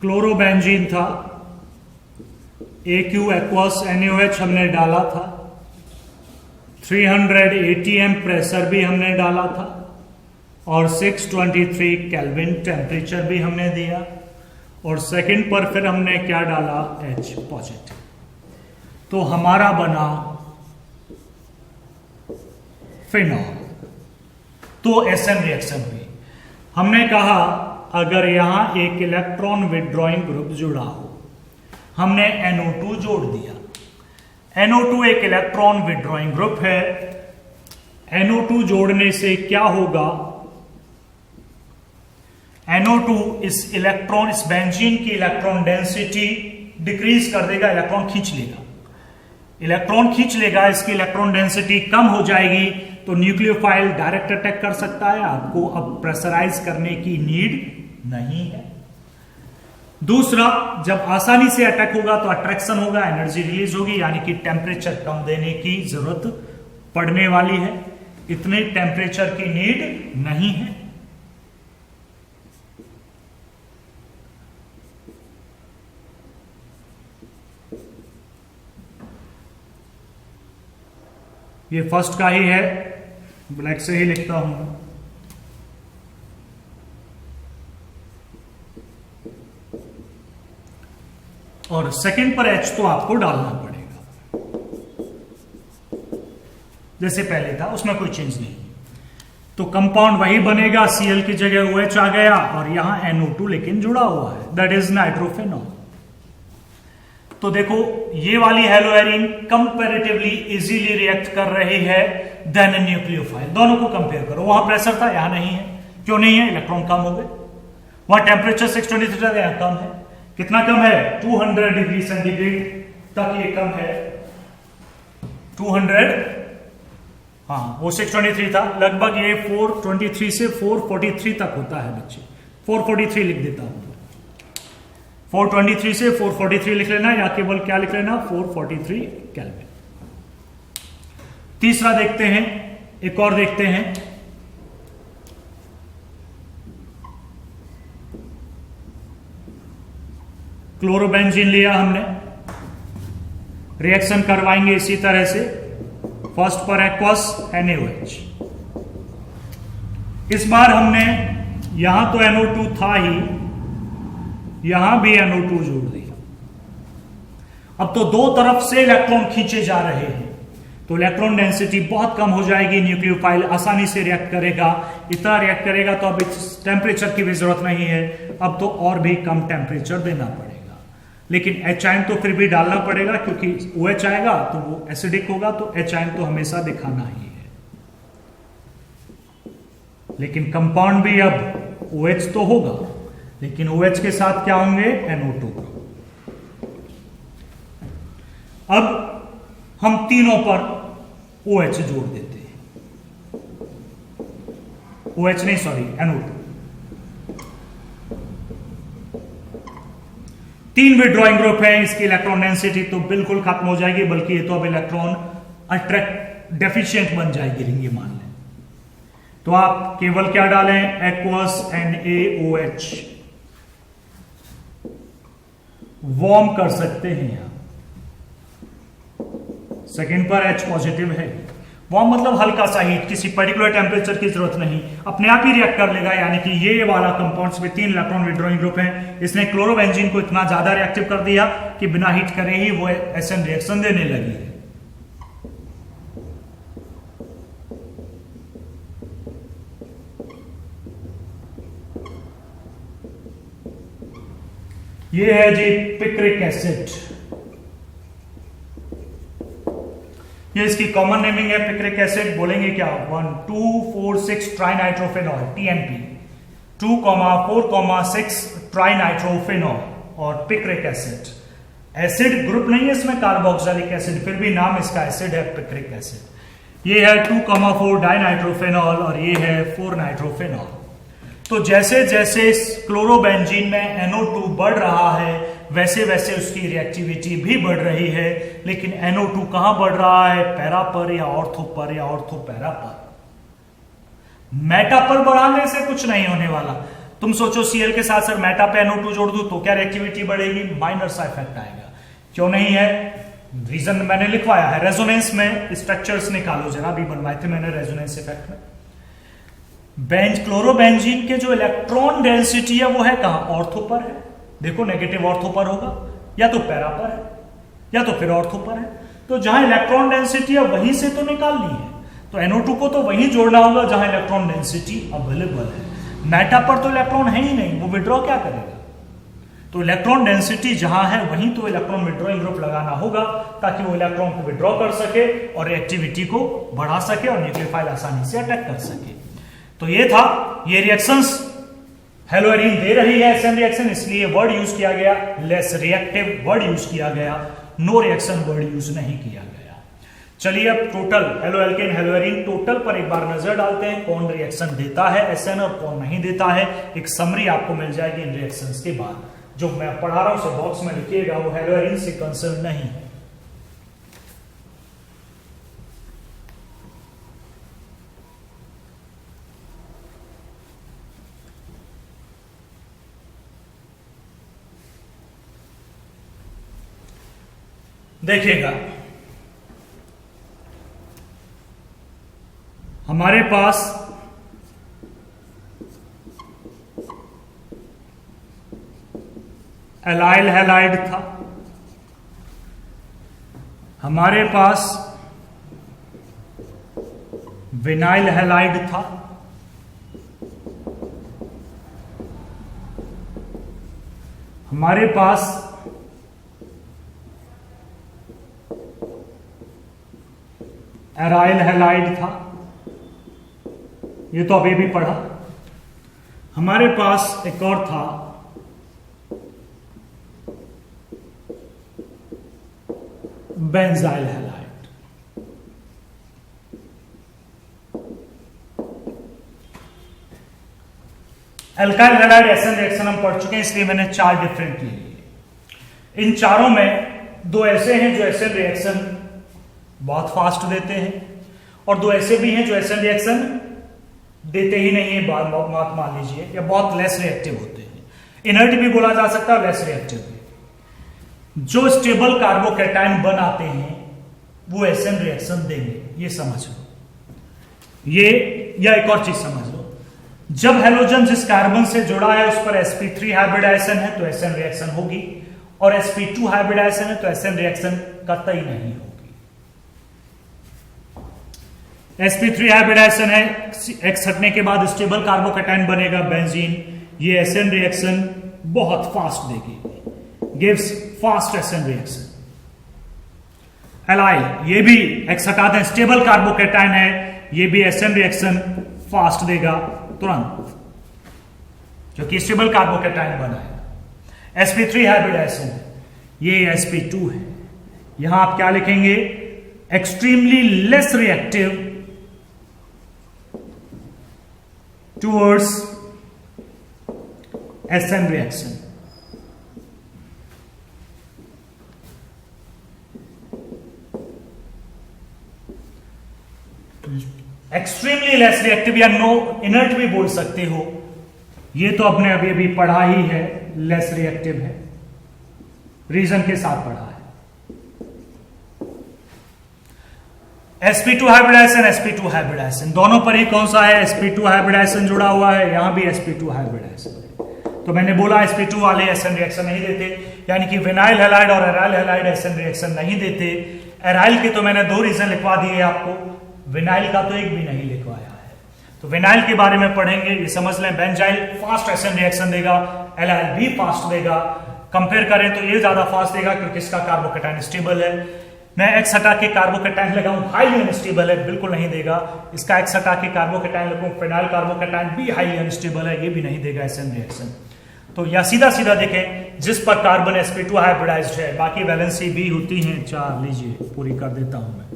क्लोरोबेंजीन था, AQ एक्वस NaOH हमने डाला था, 300 atm प्रेशर भी हमने डाला था और 623 केल्विन टेम्परेचर भी हमने दिया, और सेकंड पर फिर हमने क्या डाला, H पॉजिटिव। तो हमारा बना फिनॉल। तो एसेंड रिएक्शन हुई, हमने कहा अगर यहां एक इलेक्ट्रॉन विड्रॉइंग ग्रुप जुड़ा हो, हमने NO2 जोड़ दिया, NO2 एक इलेक्ट्रॉन विड्रॉइंग ग्रुप है, NO2 जोड़ने से क्या होगा, NO2 इस इलेक्ट्रॉन, इस बेंजीन की इलेक्ट्रॉन डेंसिटी डिक्रीज कर देगा, इलेक्ट्रॉन खींच लेगा, इलेक्ट्रॉन खींच लेगा, इसकी इलेक्ट्रॉन डेंसिटी कम हो जाएगी, तो न्यूक्लियोफाइल डायरेक्ट अटैक कर सकता है, आपको अब प्रेशराइज करने की नीड नहीं है। दूसरा, जब आसानी से अटैक होगा तो अट्रैक्शन होगा, एनर्जी रिलीज होगी, यानी कि टेम्परेचर कम देने की जरूरत पड़ने वाली है, इतने टेम्परेचर की नीड नहीं है। ये फर्स्ट का ही है, ब्लैक से ही लिखता हूं। और सेकंड पर H तो आपको डालना पड़ेगा, जैसे पहले था उसमें कोई चेंज नहीं। तो कंपाउंड वही बनेगा, Cl की जगह OH आ गया और यहां NO2 लेकिन जुड़ा हुआ है, दैट इज नाइट्रोफेनॉल। तो देखो ये वाली हेलोएरिन कंपैरेटिवली इजीली रिएक्ट कर रही है देन न्यूक्लियोफाइल। दोनों को कंपेयर करो, वहां प्रेशर था यहां नहीं है, क्यों नहीं है? इलेक्ट्रॉन कम हो गए। वहां टेम्परेचर 623 था, यहां कम है। कितना कम है? 200 डिग्री सेंटीग्रेड तक ये कम है। 200, हाँ वो 623 था, लगभग ये 423 से 443 तक होता है बच्चे। 443 लिख देता हूं, 423 से 443 लिख लेना, या केवल क्या लिख लेना? 443 केल्विन। तीसरा देखते हैं, एक और देखते हैं। क्लोरोबेंजीन लिया हमने, रिएक्शन करवाएंगे इसी तरह से। फर्स्ट पर एक्वस NaOH। इस बार हमने यहां तो NO2 था ही, यहां भी NO2 जोड़ दिया। अब तो दो तरफ से इलेक्ट्रॉन खींचे जा रहे हैं, तो इलेक्ट्रॉन डेंसिटी बहुत कम हो जाएगी। न्यूक्लियोफाइल आसानी से रिएक्ट करेगा, इतना रिएक्ट करेगा तो अब टेम्परेचर की भी जरूरत नहीं है, अब तो और भी कम टेम्परेचर देना पड़ेगा। लेकिन H आयन तो फिर भी डालना पड़ेगा, क्योंकि OH आएगा तो वो एसिडिक होगा, तो H आयन तो हमेशा दिखाना ही है। लेकिन कंपाउंड भी अब OH तो होगा, लेकिन OH के साथ क्या होंगे? NO2। अब हम तीनों पर OH जोड़ देते हैं। OH नहीं, सॉरी, NO2। 3 विड्रॉइंग ग्रुप है, इसकी इलेक्ट्रॉन डेंसिटी तो बिल्कुल खत्म हो जाएगी, बल्कि ये तो अब इलेक्ट्रॉन अट्रैक्ट डेफिशिएंट बन जाएगी रिंग, ये मान लें। तो आप केवल क्या डालें? Aqueous NaOH। वार्म कर सकते हैं आप। सेकेंड पर H पॉजिटिव है। वार्म मतलब हल्का सा हीट, किसी पर्टिकुलर टेम्परेचर की जरूरत नहीं, अपने आप ही रिएक्ट कर लेगा। यानी कि ये वाला कंपाउंड्स में 3 इलेक्ट्रॉन विड्रॉइंग ग्रुप हैं, इसने क्लोरोबेंजीन को इतना ज्यादा रिएक्टिव कर दिया कि बिना हीट करे ही वो SN रिएक्शन देने लगी है। ये है जी पिक्रिक एसिड, ये इसकी कॉमन नेमिंग है पिक्रिक एसिड। बोलेंगे क्या? 1,2,4,6 ट्राइनाइट्रोफेनॉल TNP, 2,4,6 ट्राइनाइट्रोफेनॉल और पिक्रिक एसिड। एसिड ग्रुप नहीं है इसमें कार्बोक्सिलिक एसिड, फिर भी नाम इसका एसिड है पिक्रिक एसिड। ये है 2,4 डाइनाइट्रोफेनॉल और ये है 4 नाइट्रोफेनॉल। तो जैसे जैसे क्लोरोबेंजीन में NO2 बढ़ रहा है, वैसे वैसे उसकी रिएक्टिविटी भी बढ़ रही है। लेकिन NO2 कहां बढ़ रहा है? पैरा पर या ऑर्थो पर या ऑर्थो पैरा पर। मेटा पर बढ़ाने से कुछ नहीं होने वाला। तुम सोचो Cl के साथ सर मेटा पे NO2 जोड़ दूं तो क्या रिएक्टिविटी बढ़ेगी? माइनर सा इफेक्ट आएगा। क्यों नहीं है? रीजन मैंने लिखवाया है। रेजोनेंस में स्ट्रक्चर्स निकालो जरा, भी बनवाए थे मैंने रेजोनेंस इफेक्ट में। क्लोरोबेंजीन के जो इलेक्ट्रॉन डेंसिटी है वो है कहां? ऑर्थो पर है। देखो नेगेटिव ऑर्थो पर होगा, या तो पैरा पर है, या तो फिर ऑर्थो पर है। तो जहां इलेक्ट्रॉन डेंसिटी है वहीं से तो निकालनी है, तो NO2 को तो वहीं जोड़ना होगा जहां इलेक्ट्रॉन डेंसिटी अवेलेबल है। मेटा पर तो इलेक्ट्रॉन है ही नहीं, वो विड्रॉ क्या करेगा? तो इलेक्ट्रॉन डेंसिटी जहां है वहीं तो इलेक्ट्रॉन विड्रॉइंग ग्रुप लगाना होगा, ताकि वो इलेक्ट्रॉन को विड्रॉ कर सके और रिएक्टिविटी को बढ़ा सके और न्यूक्लियोफाइल आसानी से अटैक कर सके। तो ये था, ये रिएक्शंस हेलोएरिन दे रही है SN रिएक्शन, इसलिए वर्ड यूज किया गया, लेस रिएक्टिव वर्ड यूज किया गया, नो रिएक्शन वर्ड यूज नहीं किया गया। चलिए अब टोटल हेलो एल्केन हेलोएरिन टोटल पर एक बार नजर डालते हैं, कौन रिएक्शन देता है SN और कौन नहीं देता है। एक समरी आपको मिल जाएगी इन रिएक्शंस के बाद। जो मैं पढ़ा रहा हूं उसे बॉक्स में लिखिएगा, वो हेलोएरिन से कंसर्न नहीं है। देखिएगा, हमारे पास एलाइल हैलाइड था, हमारे पास विनाइल हैलाइड था, हमारे पास एराइल हैलाइड था, ये तो अभी भी पढ़ा। हमारे पास एक और था benzyl halide. Alkyl halide SN reaction हम पढ़ चुके हैं, इसलिए मैंने 4 डिफरेंट लिए। इन चारों में 2 ऐसे हैं जो एसएन रिएक्शन बहुत फास्ट देते हैं, और 2 ऐसे भी हैं जो एसएन रिएक्शन देते ही नहीं है, बात मान लीजिए, या बहुत लेस रिएक्टिव होते हैं। इनर्ट भी बोला जा सकता है, लेस रिएक्टिव भी। जो स्टेबल कार्बोकैटायन बनाते हैं वो एसएन रिएक्शन देंगे, ये समझ लो। ये या एक और चीज समझ लो, जब हैलोजन जिस कार्बन से जुड़ा है उस पर sp3 हाइब्रिडाइजेशन है तो एसएन रिएक्शन होगी, और sp2 हाइब्रिडाइजेशन है तो एसएन रिएक्शन कतई नहीं होगी। sp3 हाइब्रिडाइजेशन है, एक्स हटने के बाद स्टेबल कार्बोकैटायन बनेगा बेंजीन, ये एसएन रिएक्शन बहुत फास्ट देगी, gives fast SN reaction. Allyl, ये भी एक्स हटा दें, स्टेबल कार्बोकैटायन है, ये भी एसएन रिएक्शन फास्ट देगा तुरंत, क्योंकि स्टेबल कार्बोकैटायन बना है। sp3 हाइब्रिडाइजेशन है, ये sp2 है। यहां आप क्या लिखेंगे? Extremely less reactive towards SN reaction. Extremely less reactive या नो इनर्ट भी बोल सकते हो, ये तो अपने अभी अभी पढ़ा ही है, लेस रिएक्टिव है, रीजन के साथ पढ़ा है। sp2 हाइब्रिडाइजेशन, sp2 हाइब्रिडाइजेशन दोनों पर ही कौन सा है? sp2 हाइब्रिडाइजेशन जुड़ा हुआ है, यहां भी sp2 हाइब्रिडाइजेशन है। तो मैंने बोला sp2 वाले एसएन रिएक्शन नहीं देते, यानी कि विनाइल हैलाइड और एराइल हैलाइड एसएन रिएक्शन नहीं देते। एराइल के तो मैंने 2 रीजन लिखवा दिए आपको, विनाइल का तो एक भी नहीं लिखवाया है। तो विनाइल के बारे में पढ़ेंगे, ये समझ लें, बेंजाइल फास्ट एसएन रिएक्शन देगा, एलाइल भी फास्ट देगा। कंपेयर करें तो ये ज्यादा फास्ट देगा क्योंकि इसका कार्बोकैटायन स्टेबल है। मैं एक्स हटा के कार्बोकैटायन लगाऊं, हाईली अनस्टेबल है, बिल्कुल नहीं देगा। इसका एक्स हटा के कार्बोकैटायन लगाऊं, फिनाइल कार्बोकैटायन भी हाईली अनस्टेबल है, ये भी नहीं देगा एसएन रिएक्शन। तो या सीधा सीधा देखें, जिस पर कार्बन sp2 हाइब्रिडाइज्ड है, बाकी वैलेंसी भी होती हैं 4, लीजिए पूरी कर देता हूं मैं।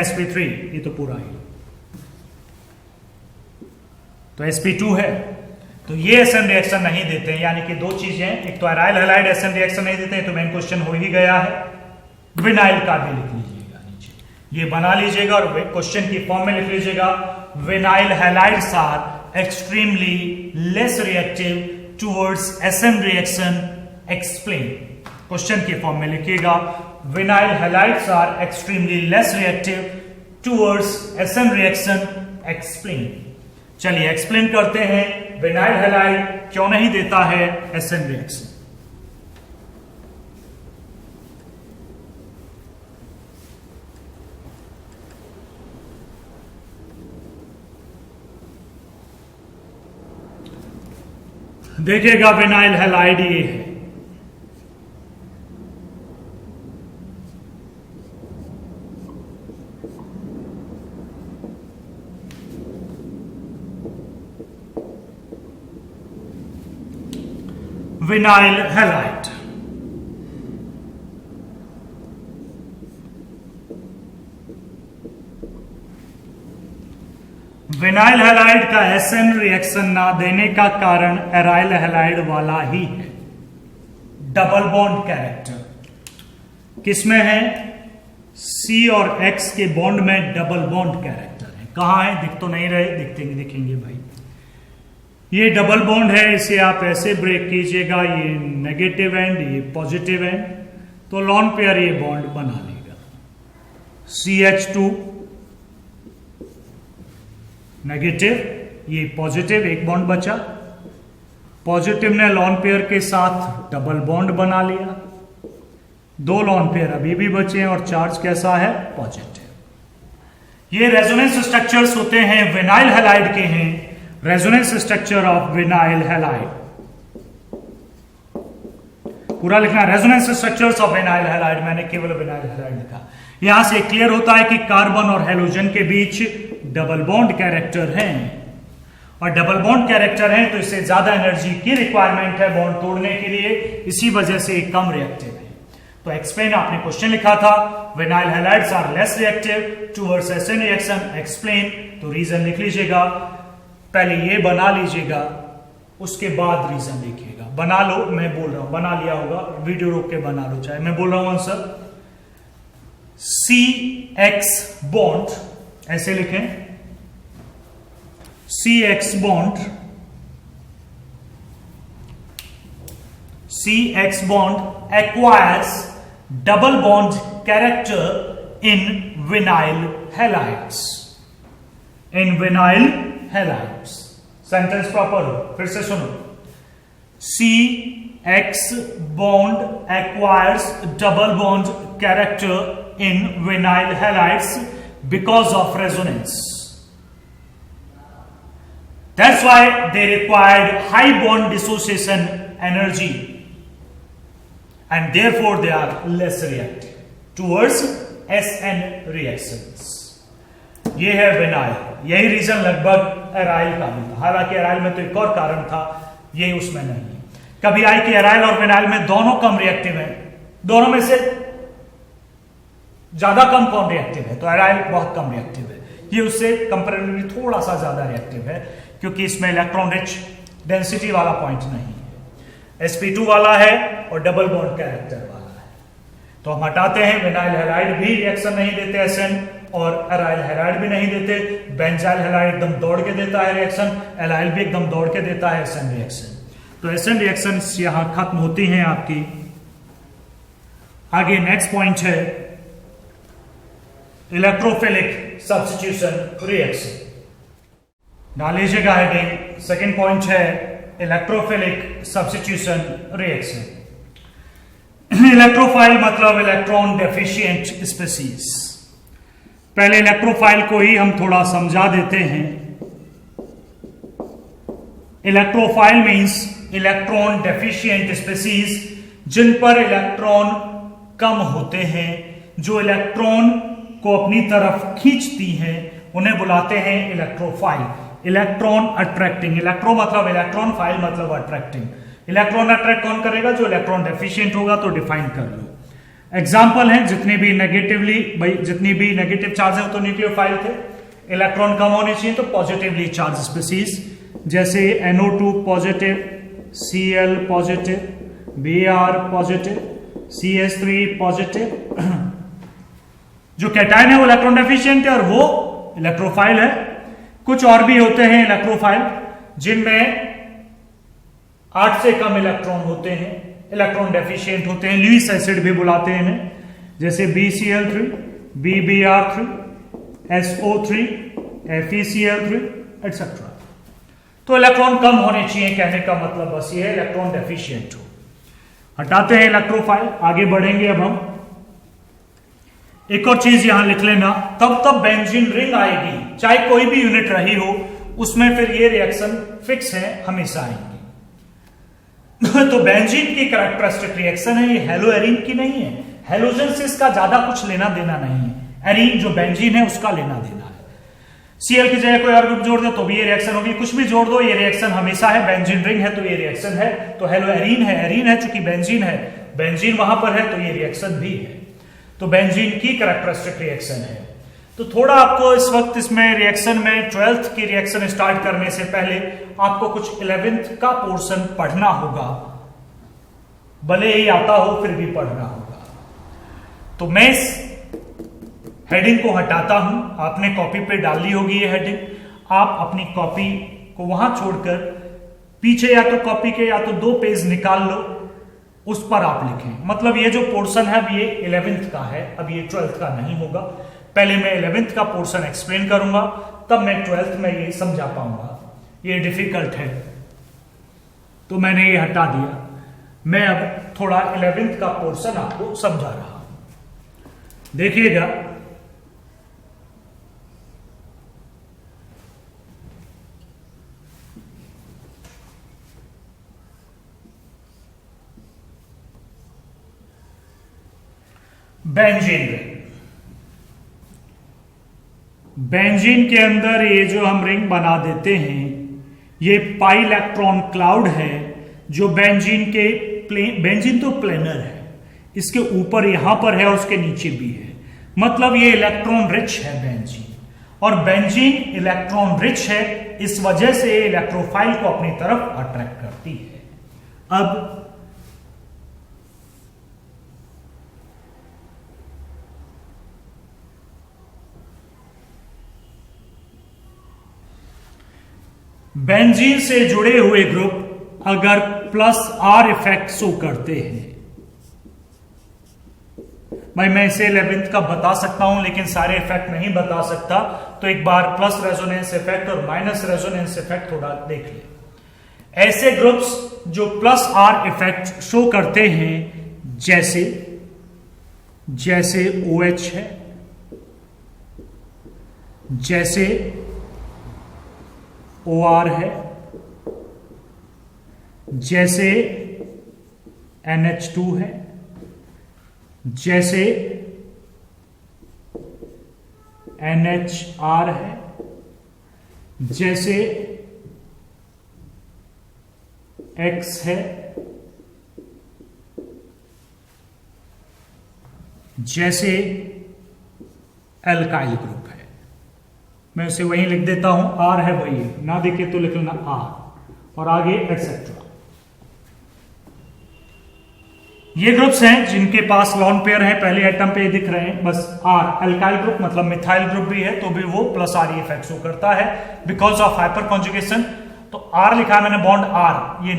sp3 ये तो पूरा ही, तो sp2 है, तो ये एसएन रिएक्शन नहीं देते हैं। यानी कि 2 चीजें, एक तो एराइल हैलाइड एसएन रिएक्शन नहीं देते हैं, तो मेन क्वेश्चन हो ही गया है। विनाइल का भी लिख लीजिएगा नीचे, ये बना लीजिएगा और क्वेश्चन की फॉर्म में लिख लीजिएगा, vinyl halides are extremely less reactive towards SN reaction, explain. Question के फॉर्म में लिखिएगा, vinyl halides are extremely less reactive towards SN reaction, explain. चलिए एक्सप्लेन करते हैं, विनाइल हैलाइड क्यों नहीं देता है एसएन रिएक्शन। देखिएगा, विनाइल हैलाइड ये है, विनाइल हैलाइड। विनाइल हैलाइड का एसएन रिएक्शन ना देने का कारण एराइल हैलाइड वाला ही है, डबल बॉन्ड कैरेक्टर। किसमें है? C और X के बॉन्ड में डबल बॉन्ड कैरेक्टर है। कहां है? दिख तो नहीं रहे, दिखेंगे भाई। ये डबल बॉन्ड है, इसे आप ऐसे ब्रेक कीजिएगा, ये नेगेटिव एंड, ये पॉजिटिव एंड, तो लॉन पेयर ये बॉन्ड बना लेगा। CH2 नेगेटिव, ये पॉजिटिव, एक बॉन्ड बचा। पॉजिटिव ने लॉन पेयर के साथ डबल बॉन्ड बना लिया, 2 लॉन पेयर अभी भी बचे हैं और चार्ज कैसा है? पॉजिटिव। ये रेजोनेंस स्ट्रक्चर्स होते हैं विनाइल हैलाइड के हैं, resonance structure of vinyl halide. पूरा लिखना resonance structures of vinyl halide, मैंने केवल विनाइल हैलाइड लिखा। यहां से क्लियर होता है कि कार्बन और हेलोजन के बीच डबल बॉन्ड कैरेक्टर हैं, और डबल बॉन्ड कैरेक्टर है तो इससे ज्यादा एनर्जी की रिक्वायरमेंट है बॉन्ड तोड़ने के लिए, इसी वजह से कम रिएक्टिव है। तो एक्सप्लेन आपने क्वेश्चन लिखा था, vinyl halides are less reactive towards SN reaction, explain. तो रीजन लिख लीजिएगा, पहले ये बना लीजिएगा, उसके बाद रीजन लिखिएगा। बना लो, मैं बोल रहा हूं, बना लिया होगा, वीडियो रोक के बना लो, चाहे मैं बोल रहा हूं आंसर। CX बॉन्ड ऐसे लिखें, CX bond, CX bond acquires double bond character in vinyl halides, in vinyl halides. Sentence proper हो, फिर से सुनो। CX bond acquires double bond character in vinyl halides because of resonance. That's why they required high bond dissociation energy, and therefore they are less reactive towards SN reactions. ये है vinyl, यही reason लगभग aryl का भी था, हालांकि aryl में तो एक और कारण था, ये उसमें नहीं। कभी आई कि एराइल और विनाइल में दोनों कम रिएक्टिव हैं, दोनों में से ज्यादा कम कौन रिएक्टिव है? तो एराइल बहुत कम रिएक्टिव है, ये उससे कंपैरेटिवली थोड़ा सा ज्यादा रिएक्टिव है, क्योंकि इसमें इलेक्ट्रॉन रिच डेंसिटी वाला पॉइंट नहीं है, sp2 वाला है और डबल बॉन्ड कैरेक्टर वाला है। तो हम हटाते हैं, विनाइल हैलाइड भी रिएक्शन नहीं देते एसएन, और एराइल हैलाइड भी नहीं देते। बेंजाइल हैलाइड एकदम दौड़ के देता है रिएक्शन, एलाइल भी एकदम दौड़ के देता है एसएन रिएक्शन। तो एसएन रिएक्शन यहां खत्म होती हैं आपकी। आगे नेक्स्ट पॉइंट है इलेक्ट्रोफिलिक सब्स्टिट्यूशन रिएक्शन। डाल लीजिएगा हेडिंग, सेकेंड पॉइंट है इलेक्ट्रोफिलिक सब्स्टिट्यूशन रिएक्शन। इलेक्ट्रोफाइल मतलब इलेक्ट्रॉन डेफिशिएंट स्पीसीज। पहले इलेक्ट्रोफाइल को ही हम थोड़ा समझा देते हैं। Electrophile means electron deficient species, जिन पर इलेक्ट्रॉन कम होते हैं, जो इलेक्ट्रॉन को अपनी तरफ खींचती हैं, उन्हें बुलाते हैं इलेक्ट्रोफाइल। इलेक्ट्रॉन अट्रैक्टिंग, इलेक्ट्रो मतलब इलेक्ट्रॉन, फाइल मतलब अट्रैक्टिंग। इलेक्ट्रॉन अट्रैक्ट कौन करेगा? जो इलेक्ट्रॉन डेफिशिएंट होगा। तो डिफाइन कर लो। एग्जाम्पल है, जितनी भी नेगेटिव चार्ज है वो तो न्यूक्लियोफाइल थे। इलेक्ट्रॉन कम होने चाहिए तो पॉजिटिवली चार्ज स्पीसीज, जैसे NO2 positive, Cl positive, Br positive, CH3 positive. जो कैटायन है वो इलेक्ट्रॉन डेफिशिएंट है और वो इलेक्ट्रोफाइल है। कुछ और भी होते हैं इलेक्ट्रोफाइल, जिनमें 8 से कम इलेक्ट्रॉन होते हैं, इलेक्ट्रॉन डेफिशिएंट होते हैं। लुईस एसिड भी बुलाते हैं इन्हें, जैसे BCl3, BBr3, SO3, FeCl3 etcetera. तो इलेक्ट्रॉन कम होने चाहिए, कहने का मतलब बस ये है इलेक्ट्रॉन डेफिशिएंट हो। हटाते हैं इलेक्ट्रोफाइल, आगे बढ़ेंगे। अब हम एक और चीज यहां लिख लेना, तब बेंजीन रिंग आएगी, चाहे कोई भी यूनिट रही हो, उसमें फिर ये रिएक्शन फिक्स है, हमेशा आएंगी। तो बेंजीन की कैरेक्टरिस्टिक रिएक्शन है, ये हेलो एरीन की नहीं है। हेलोजन से इसका ज्यादा कुछ लेना देना नहीं है। एरीन जो बेंजीन है उसका लेना देना है। Cl की जगह कोई और ग्रुप जोड़ दो तो भी ये रिएक्शन होगी, कुछ भी जोड़ दो ये रिएक्शन हमेशा है। बेंजीन रिंग है तो ये रिएक्शन है। तो हेलो एरीन है, एरीन है चूंकि बेंजीन है, बेंजीन वहां पर है तो ये रिएक्शन भी है। तो बेंजीन की कैरेक्टरिस्टिक रिएक्शन है। तो थोड़ा आपको इस वक्त इसमें रिएक्शन में 12th की रिएक्शन स्टार्ट करने से पहले आपको कुछ 11th का पोर्शन पढ़ना होगा, भले ही आता हो फिर भी पढ़ना होगा। तो मैं इस हेडिंग को हटाता हूं, आपने कॉपी पे डाली होगी ये हेडिंग। आप अपनी कॉपी को वहां छोड़कर पीछे या तो कॉपी के या तो 2 पेज निकाल लो, उस पर आप लिखें। मतलब ये जो पोर्शन है अब ये 11th का है, अब ये 12th का नहीं होगा। पहले मैं 11th का पोर्शन एक्सप्लेन करूंगा, तब मैं 12th में ये समझा पाऊंगा। ये डिफिकल्ट है तो मैंने ये हटा दिया। मैं अब थोड़ा 11th का पोर्शन आपको समझा रहा हूं, देखिएगा। बेंजीन रिंग, बेंजीन के अंदर ये जो हम रिंग बना देते हैं, ये पाई इलेक्ट्रॉन क्लाउड है जो बेंजीन के बेंजीन तो प्लेनर है, इसके ऊपर यहां पर है और उसके नीचे भी है, मतलब ये इलेक्ट्रॉन रिच है बेंजीन। और बेंजीन इलेक्ट्रॉन रिच है, इस वजह से इलेक्ट्रोफाइल को अपनी तरफ अट्रैक्ट करती है। अब बेंजीन से जुड़े हुए ग्रुप अगर प्लस आर इफेक्ट शो करते हैं, भाई मैं इसे 11th का बता सकता हूं लेकिन सारे इफेक्ट नहीं बता सकता, तो एक बार प्लस रेजोनेंस इफेक्ट और माइनस रेजोनेंस इफेक्ट थोड़ा देख ले। ऐसे ग्रुप्स जो प्लस आर इफेक्ट शो करते हैं, जैसे OH है, जैसे OR है, जैसे NH2 है, जैसे NHR है, जैसे X है, जैसे एल्काइल ग्रुप है। मैं उसे वहीं लिख देता हूं, R है वही, ना दिखे तो लिख लेना R, और आगे एक्सेट्रा। ये ग्रुप्स हैं जिनके पास लॉन पेयर है, पहले एटम पे दिख रहे हैं बस R। एल्काइल ग्रुप मतलब मिथाइल ग्रुप भी है तो भी वो प्लस R इफेक्ट शो करता है बिकॉज ऑफ हाइपर कॉन्जुगेशन। तो R लिखा है मैंने बॉन्ड R, ये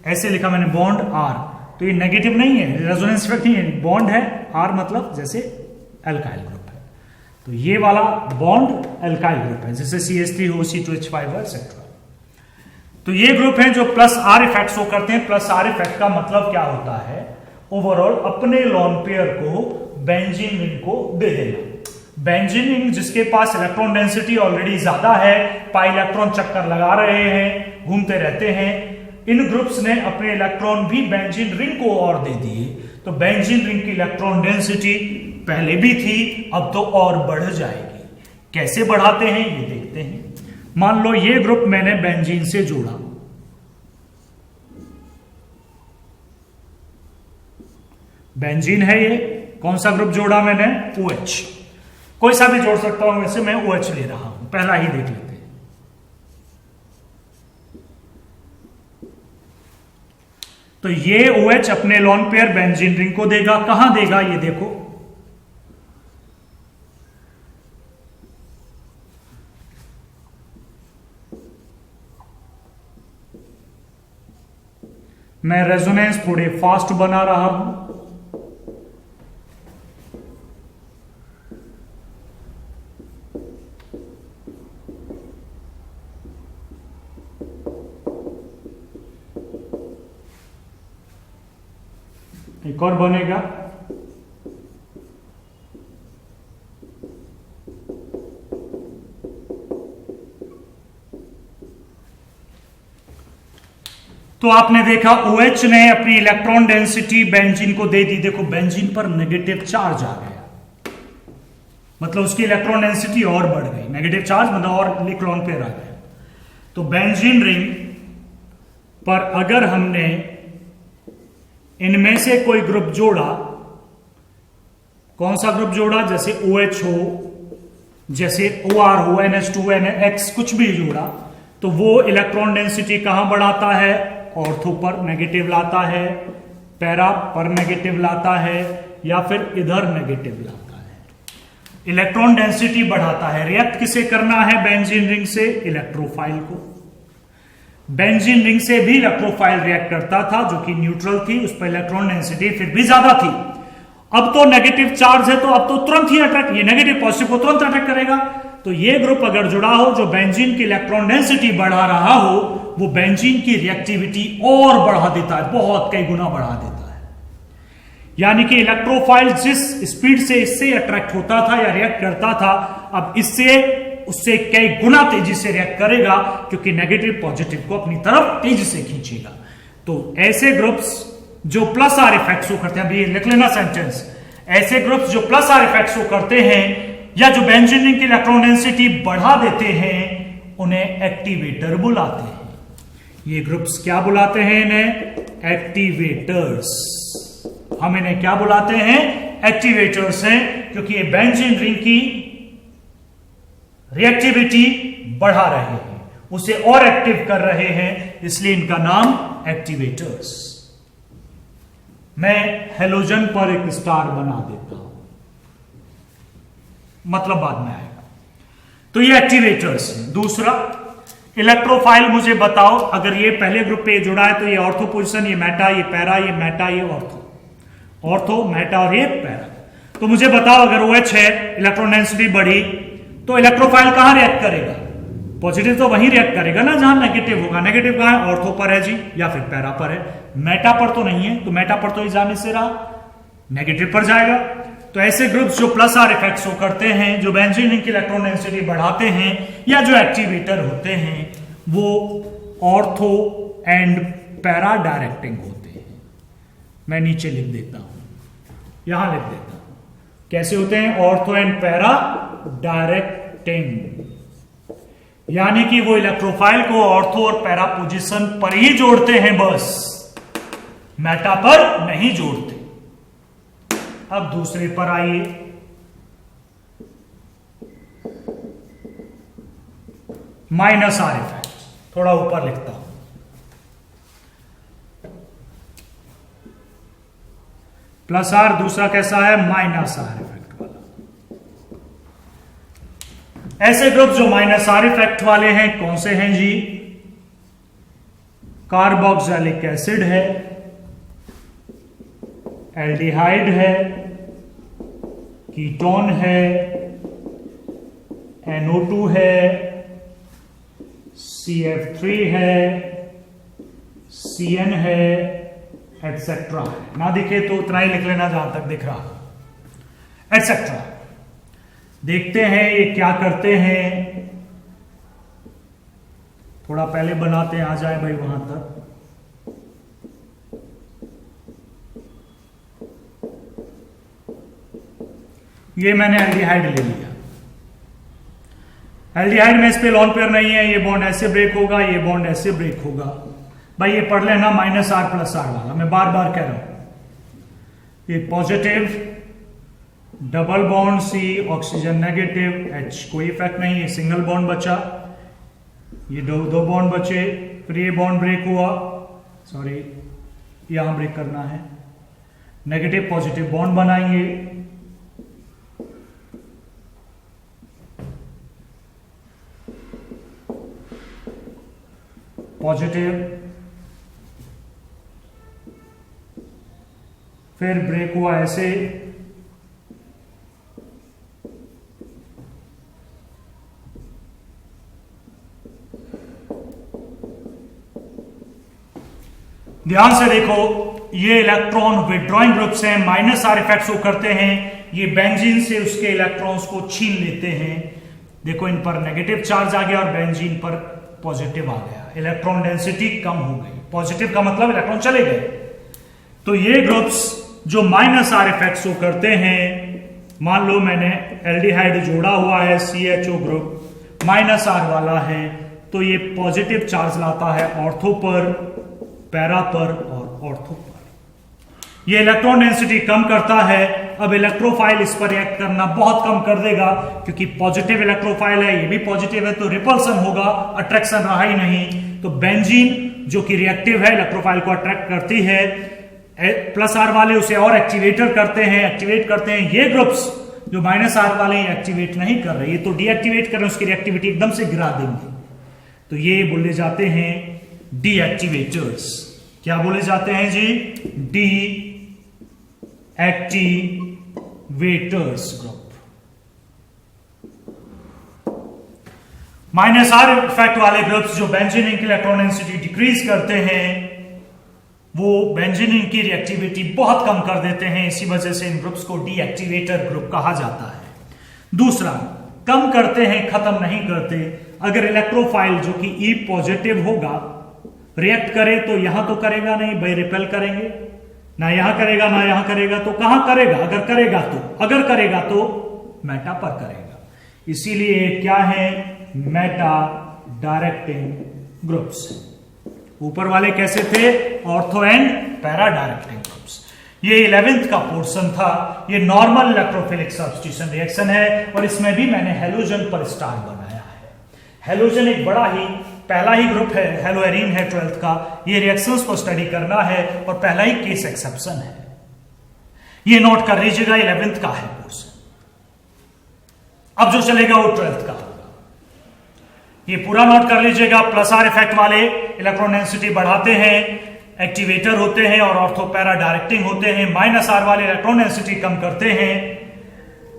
ऐसे लिखा मैंने बॉन्ड R, तो ये नेगेटिव नहीं है, रेजोनेंस इफेक्ट नहीं है, बॉन्ड है R मतलब जैसे एल्काइल ग्रुप है। तो ये वाला बॉन्ड एल्काइल ग्रुप है, जैसे CH3 C2H5 एक्सेट्रा। तो ये ग्रुप हैं जो प्लस R इफेक्ट शो करते हैं। प्लस R इफेक्ट का मतलब क्या होता है, ओवरऑल अपने लॉन पेयर को बेंजीन रिंग को दे देना। बेंजीन रिंग जिसके पास इलेक्ट्रॉन डेंसिटी ऑलरेडी ज्यादा है, पाई इलेक्ट्रॉन चक्कर लगा रहे हैं, घूमते रहते हैं, इन ग्रुप्स ने अपने इलेक्ट्रॉन भी बेंजीन रिंग को और दे दिए। तो बेंजीन रिंग की इलेक्ट्रॉन डेंसिटी पहले भी थी, अब तो और बढ़ जाएगी। कैसे बढ़ाते हैं ये देखते हैं। मान लो ये ग्रुप मैंने बेंजीन से जोड़ा, बेंजीन है ये, कौन सा ग्रुप जोड़ा मैंने, OH। कोई सा भी जोड़ सकता हूं, वैसे मैं OH ले रहा हूं, पहला ही देख लेते हैं। तो ये OH अपने लॉन पेयर बेंजीन रिंग को देगा। कहां देगा ये देखो, मैं रेजोनेंस थोड़े फास्ट बना रहा हूं। एक और बनेगा, तो आपने देखा OH ने अपनी इलेक्ट्रॉन डेंसिटी बेंजीन को दे दी। देखो बेंजीन पर नेगेटिव चार्ज आ गया, मतलब उसकी इलेक्ट्रॉन डेंसिटी और बढ़ गई। नेगेटिव चार्ज मतलब और इलेक्ट्रॉन पेयर आ गया। तो बेंजीन रिंग पर अगर हमने इनमें से कोई ग्रुप जोड़ा, कौन सा ग्रुप जोड़ा, जैसे OH हो, जैसे OR हो, NH2, NX कुछ भी जोड़ा, तो वो इलेक्ट्रॉन डेंसिटी कहां बढ़ाता है, ऑर्थो पर नेगेटिव लाता है, पैरा पर नेगेटिव लाता है, या फिर इधर नेगेटिव लाता है। इलेक्ट्रॉन डेंसिटी बढ़ाता है। रिएक्ट किसे करना है बेंजीन रिंग से, इलेक्ट्रोफाइल को। बेंजीन रिंग से भी इलेक्ट्रोफाइल रिएक्ट करता था जो कि न्यूट्रल थी, उस पर इलेक्ट्रॉन डेंसिटी फिर भी ज्यादा थी। अब तो नेगेटिव चार्ज है तो अब तो तुरंत ही अट्रैक्ट, ये नेगेटिव पॉजिटिव को तुरंत अट्रैक्ट करेगा। तो ये ग्रुप अगर जुड़ा हो जो बेंजीन की इलेक्ट्रॉन डेंसिटी बढ़ा रहा हो, वो बेंजीन की रिएक्टिविटी और बढ़ा देता है, बहुत कई गुना बढ़ा देता है। यानी कि इलेक्ट्रोफाइल जिस स्पीड से इससे अट्रैक्ट होता था या रिएक्ट करता था, अब उससे कई गुना तेजी से रिएक्ट करेगा, क्योंकि नेगेटिव पॉजिटिव को अपनी तरफ तेजी से खींचेगा। तो ऐसे ग्रुप्स जो प्लस आर इफेक्ट शो करते हैं, अभी लिख लेना सेंटेंस, ऐसे ग्रुप्स जो प्लस आर इफेक्ट शो करते हैं या जो बेंजीन की इलेक्ट्रॉन डेंसिटी बढ़ा देते हैं, उन्हें एक्टिवेटर बुलाते हैं। ये ग्रुप्स क्या बुलाते हैं? इन्हें एक्टिवेटर्स। हम इन्हें क्या बुलाते हैं? एक्टिवेटर्स हैं, क्योंकि ये बेंजीन रिंग की रिएक्टिविटी बढ़ा रहे हैं, उसे और एक्टिव कर रहे हैं, इसलिए इनका नाम एक्टिवेटर्स। मैं हेलोजन पर एक स्टार बना देता हूं, मतलब बाद में आएगा। तो ये एक्टिवेटर्स हैं। दूसरा, इलेक्ट्रोफाइल मुझे बताओ, अगर ये पहले ग्रुप पे जुड़ा है तो ये ऑर्थो पोजीशन, ये मेटा, ये पैरा, ये मेटा, ये ऑर्थो, मेटा और ये पैरा। तो मुझे बताओ, अगर OH है, इलेक्ट्रॉन डेंसिटी बढ़ी, तो इलेक्ट्रोफाइल कहां रिएक्ट करेगा? पॉजिटिव तो वहीं रिएक्ट करेगा ना जहां नेगेटिव होगा। नेगेटिव कहां है? ऑर्थो पर है जी, या फिर पैरा पर है। मेटा पर तो नहीं है, तो मेटा पर तो जाने से रहा, नेगेटिव पर जाएगा। तो ऐसे ग्रुप्स जो प्लस आर इफेक्ट शो करते हैं, जो बेंजीन की इलेक्ट्रॉन डेंसिटी बढ़ाते हैं, या जो एक्टिवेटर होते हैं, वो ऑर्थो एंड पैरा डायरेक्टिंग होते हैं। मैं नीचे लिख देता हूं, यहां लिख देता हूं कैसे होते हैं। ऑर्थो एंड पैरा डायरेक्टिंग, यानी कि वो इलेक्ट्रोफाइल को ऑर्थो और पैरा पोजीशन पर ही जोड़ते हैं, बस मेटा पर नहीं जोड़ते। अब दूसरे पर आइए, माइनस आर इफेक्ट, थोड़ा ऊपर लिखता हूं। प्लस आर, दूसरा कैसा है? माइनस आर इफेक्ट वाला। ऐसे ग्रुप जो माइनस आर इफेक्ट वाले हैं कौन से हैं जी? कार्बोक्सिलिक एसिड है, एल्डिहाइड है, कीटोन है, NO2 है, CF3 है, CN है, एटसेट्रा है। ना दिखे तो उतना ही लिख लेना जहां तक दिख रहा, एटसेट्रा। देखते हैं ये क्या करते हैं। थोड़ा पहले बनाते हैं, आ जाए भाई वहां तक। ये मैंने एल्डिहाइड ले लिया। एल्डिहाइड में इस पे लॉन पेयर नहीं है, ये बॉन्ड ऐसे ब्रेक होगा, ये बॉन्ड ऐसे ब्रेक होगा। भाई ये पढ़ लेना माइनस आर प्लस आर वाला, मैं बार बार कह रहा हूं। ये positive double bond C, oxygen negative, H कोई इफेक्ट नहीं, ये सिंगल बॉन्ड बचा, ये दो बॉन्ड बचे, फिर ये बॉन्ड ब्रेक हुआ, सॉरी यहां ब्रेक करना है, नेगेटिव पॉजिटिव बॉन्ड बनाएंगे, पॉजिटिव, फिर ब्रेक हुआ ऐसे, ध्यान से देखो, ये इलेक्ट्रॉन विड्रॉइंग ग्रुप्स हैं, माइनस आर इफेक्ट शो करते हैं। ये बेंजीन से उसके इलेक्ट्रॉन्स को छीन लेते हैं। देखो इन पर नेगेटिव चार्ज आ गया और बेंजीन पर पॉजिटिव आ गया, इलेक्ट्रॉन डेंसिटी कम हो गई। पॉजिटिव का मतलब इलेक्ट्रॉन चले गए। तो ये ग्रुप्स जो माइनस आर इफेक्ट शो करते हैं, मान लो मैंने एल्डिहाइड जोड़ा हुआ है, CHO ग्रुप माइनस आर वाला है, तो ये पॉजिटिव चार्ज लाता है ऑर्थो पर, पैरा पर और ऑर्थो पर। ये इलेक्ट्रॉन डेंसिटी कम करता है। अब इलेक्ट्रोफाइल इस पर रिएक्ट करना बहुत कम कर देगा, क्योंकि पॉजिटिव इलेक्ट्रोफाइल है, ये भी पॉजिटिव है, तो रिपल्सन होगा, अट्रैक्शन रहा ही नहीं। तो बेंजीन जो कि रिएक्टिव है, इलेक्ट्रोफाइल को अट्रैक्ट करती है, प्लस आर वाले उसे और एक्टिवेट करते हैं। ये ग्रुप्स जो माइनस आर वाले एक्टिवेट नहीं कर रहे, ये तो डीएक्टिवेट कर रहे हैं, उसकी रिएक्टिविटी एकदम से गिरा देंगे। तो ये बोले जाते हैं डीएक्टिवेटर्स। क्या बोले जाते हैं जी? डीएक्टिवेटर्स ग्रुप। माइनस आर इफेक्ट वाले ग्रुप्स जो बेंजीन की इलेक्ट्रॉन डेंसिटी डिक्रीज करते हैं, वो बेंजीन की रिएक्टिविटी बहुत कम कर देते हैं। इसी वजह से इन ग्रुप्स को डीएक्टिवेटर ग्रुप कहा जाता है। दूसरा, कम करते हैं, खत्म नहीं करते। अगर इलेक्ट्रोफाइल जो कि ई पॉजिटिव होगा रिएक्ट करे तो यहां तो करेगा नहीं भाई, रिपेल करेंगे, ना यहां करेगा ना यहां करेगा, तो कहां करेगा? अगर करेगा तो मेटा पर करेगा। इसीलिए क्या है? Meta directing groups. ऊपर वाले कैसे थे? Ortho and para directing groups. ये 11th का पोर्शन था। ये नॉर्मल इलेक्ट्रोफिलिक सब्स्टिट्यूशन रिएक्शन है और इसमें भी मैंने हेलोजन पर स्टार बनाया है। हेलोजन एक बड़ा ही पहला ही ग्रुप है, हेलोएरीन है 12th का। ये रिएक्शंस को स्टडी करना है और पहला ही केस एक्सेप्शन है। ये नोट कर लीजिएगा, 11th का है पोर्शन। अब जो चलेगा वो 12th का होगा। ये पूरा नोट कर लीजिएगा। प्लस आर इफेक्ट वाले इलेक्ट्रॉन डेंसिटी बढ़ाते हैं, एक्टिवेटर होते हैं और ऑर्थो पैरा डायरेक्टिंग होते हैं। माइनस आर वाले इलेक्ट्रॉन डेंसिटी कम करते हैं,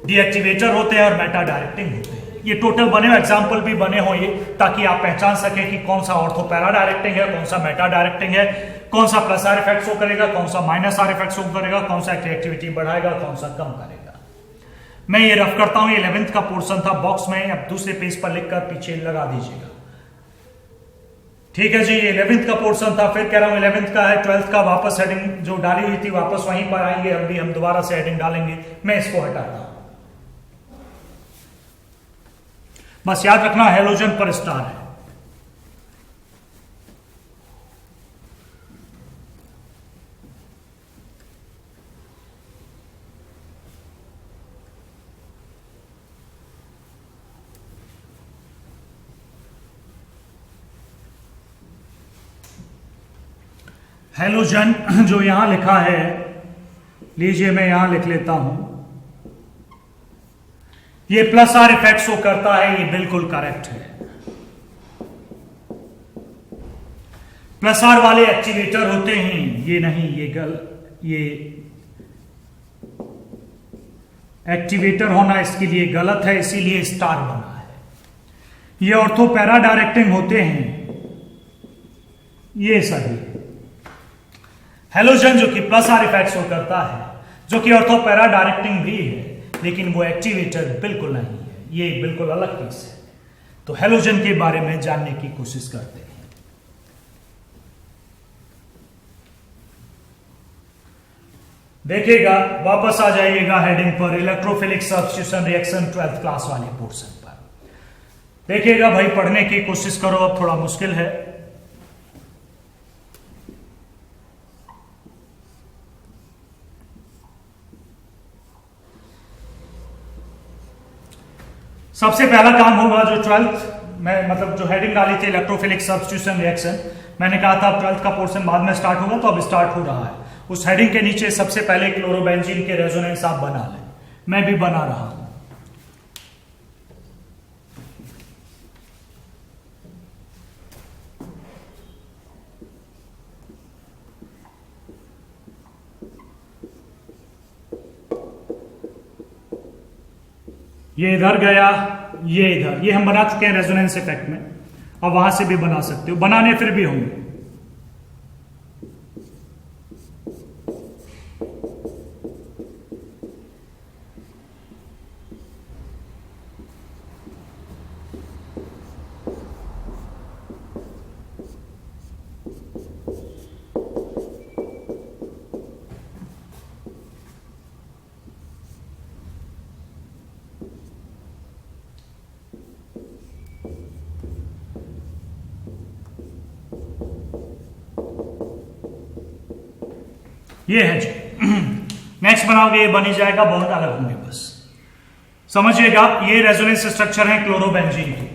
डीएक्टिवेटर होते हैं और मेटा डायरेक्टिंग होते हैं। ये टोटल बने हो, एग्जाम्पल भी बने हो ये, ताकि आप पहचान सकें कि कौन सा ऑर्थो पैरा डायरेक्टिंग है, कौन सा मेटा डायरेक्टिंग है, कौन सा प्लस आर इफेक्ट शो करेगा, कौन सा माइनस आर इफेक्ट शो करेगा, कौन सा एक्टिविटी बढ़ाएगा, कौन सा कम करेगा। मैं ये रफ करता हूं। ये 11th का पोर्शन था बॉक्स में, अब दूसरे पेज पर लिखकर पीछे लगा दीजिएगा। ठीक है जी, ये 11th का पोर्शन था। फिर कह रहा हूं 11th का है, 12th का वापस हेडिंग जो डाली हुई थी वापस वहीं पर आएंगे। अभी हम दोबारा से हेडिंग डालेंगे। मैं इसको हटाता हूं। बस याद रखना हेलोजन पर स्टार है। हेलोजन जो यहां लिखा है, लीजिए मैं यहां लिख लेता हूं। ये प्लस आर इफेक्ट शो करता है, ये बिल्कुल करेक्ट है। प्लस आर वाले एक्टिवेटर होते हैं, ये नहीं, ये एक्टिवेटर होना इसके लिए गलत है, इसीलिए स्टार बना है। ये ऑर्थो पैरा डायरेक्टिंग होते हैं, ये सही। हेलोजन जो कि प्लस आर इफेक्ट शो करता है, जो कि ऑर्थो पैरा डायरेक्टिंग भी है, लेकिन वो एक्टिवेटर बिल्कुल नहीं है, ये बिल्कुल अलग चीज है। तो हेलोजन के बारे में जानने की कोशिश करते हैं। देखिएगा, वापस आ जाइएगा हेडिंग पर, electrophilic substitution reaction 12th class वाले पोर्शन पर। देखिएगा भाई, पढ़ने की कोशिश करो, अब थोड़ा मुश्किल है। सबसे पहला काम होगा जो 12th में, मतलब जो हेडिंग डाली थी इलेक्ट्रोफिलिक सब्स्टिट्यूशन रिएक्शन, मैंने कहा था 12th का पोर्शन बाद में स्टार्ट होगा, तो अब स्टार्ट हो रहा है। उस हेडिंग के नीचे सबसे पहले क्लोरोबेंजीन के रेजोनेंस आप बना लें, मैं भी बना रहा हूं। ये इधर गया, ये इधर, ये हम बना चुके हैं रेजोनेंस इफेक्ट में। अब वहां से भी बना सकते हो, बनाने फिर भी होंगे। ये है जी। नेक्स्ट बनाओगे, ये बनी जाएगा, बहुत अलग होंगे बस समझिएगा। ये रेजोनेंस स्ट्रक्चर है क्लोरोबेंजीन की।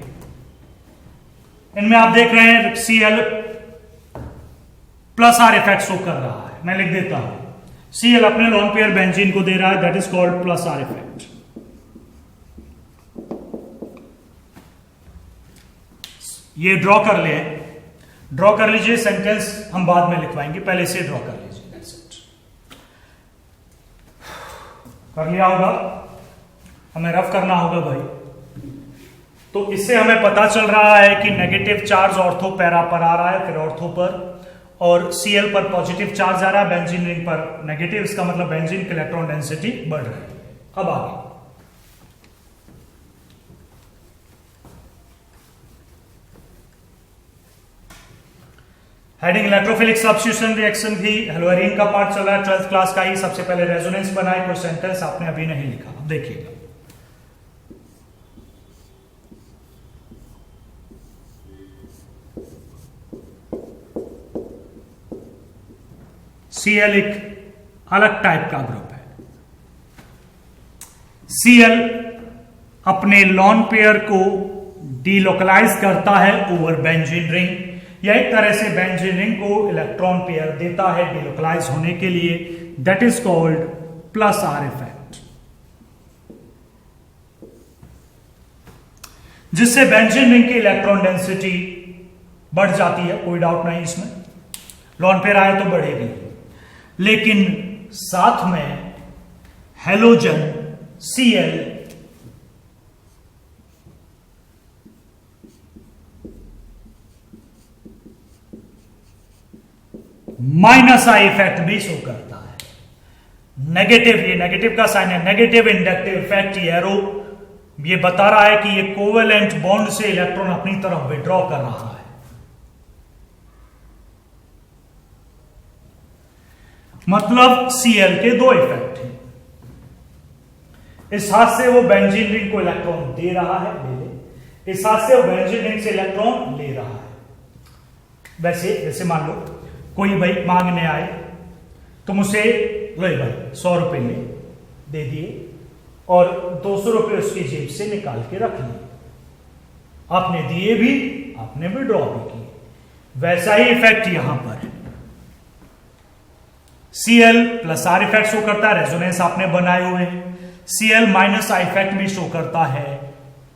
इनमें आप देख रहे हैं Cl plus are effect show कर रहा है। मैं लिख देता हूं, Cl अपने लॉन पेयर बेंजीन को दे रहा है, that is called plus are effect. ये ड्रॉ कर ले, ड्रॉ कर लीजिए। सेंटेंस हम बाद में लिखवाएंगे, पहले से ड्रॉ कर लीजिए। कर लिया होगा, हमें रफ करना होगा भाई। तो इससे हमें पता चल रहा है कि नेगेटिव चार्ज ऑर्थो पैरा पर आ रहा है, फिर ऑर्थो पर, और Cl पर पॉजिटिव चार्ज आ रहा है, बेंजीन रिंग पर नेगेटिव। इसका मतलब बेंजीन की इलेक्ट्रॉन डेंसिटी बढ़ रही है। अब आगे हेडिंग इलेक्ट्रोफिलिक सब्स्टिट्यूशन रिएक्शन थी, हेलोअरीन का पार्ट चल रहा है 12th क्लास का ही। सबसे पहले रेजोनेंस बनाए, कोई सेंटेंस आपने अभी नहीं लिखा, अब देखिएगा। Cl एक अलग टाइप का ग्रुप है। Cl अपने लॉन पेयर को डीलोकलाइज करता है ओवर बेंजीन रिंग, या एक तरह से बेंजीन रिंग को इलेक्ट्रॉन पेयर देता है डीलोकलाइज होने के लिए। That is called plus are effect, जिससे बेंजीन रिंग की इलेक्ट्रॉन डेंसिटी बढ़ जाती है, कोई डाउट नहीं इसमें। लॉन पेयर आए तो बढ़ेगी, लेकिन साथ में halogen Cl minus I effect भी शो करता है। नेगेटिव, ये नेगेटिव का साइन है, नेगेटिव इंडक्टिव इफेक्ट। एरो ये बता रहा है कि ये कोवेलेंट बॉन्ड से इलेक्ट्रॉन अपनी तरफ विड्रॉ कर रहा है। मतलब Cl के दो इफेक्ट हैं। इस हाथ से वो बेंजीन रिंग को इलेक्ट्रॉन दे रहा है, इस हाथ से वो बेंजीन रिंग से इलेक्ट्रॉन ले रहा है। वैसे जैसे मान लो कोई भाई मांगने आए, तुम उसे भाई 100 रुपए ले दे दिए और 200 रुपए उसकी जेब से निकाल के रख लिए। आपने दिए भी, आपने विड्रॉ भी किए। वैसा ही इफेक्ट यहां पर है। Cl plus are effect show करता है, रेजोनेंस आपने बनाए हुए हैं। Cl माइनस आई इफेक्ट भी शो करता है,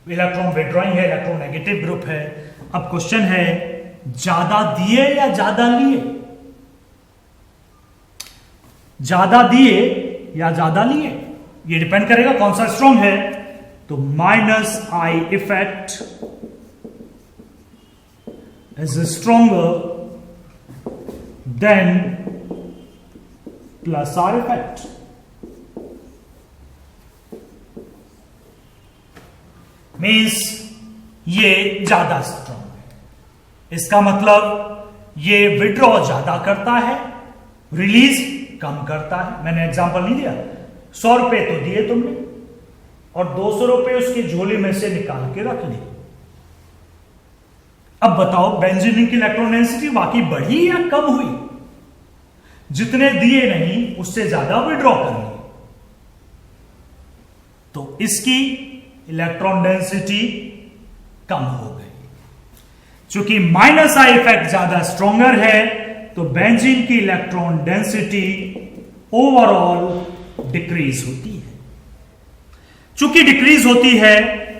इलेक्ट्रॉन विड्रॉइंग है, इलेक्ट्रॉन नेगेटिव ग्रुप है। अब क्वेश्चन है, ज्यादा दिए या ज्यादा लिए? ज्यादा दिए या ज्यादा लिए, ये डिपेंड करेगा कौन सा स्ट्रॉन्ग है। तो minus I effect is stronger than plus are effect. Means ये ज्यादा स्ट्रॉन्ग है। इसका मतलब ये विड्रॉ ज्यादा करता है, रिलीज कम करता है। मैंने एग्जांपल नहीं दिया, 100 रुपए तो दिए तुमने और 200 रुपए उसकी झोली में से निकाल के रख ली। अब बताओ बेंजीन रिंग की इलेक्ट्रॉन डेंसिटी वाकई बढ़ी या कम हुई? जितने दिए नहीं उससे ज्यादा विड्रॉ कर ली, तो इसकी इलेक्ट्रॉन डेंसिटी कम हो गई। चूंकि माइनस आई इफेक्ट ज्यादा स्ट्रॉन्गर है, तो बेंजीन की इलेक्ट्रॉन डेंसिटी ओवरऑल डिक्रीज होती है। चूंकि डिक्रीज होती है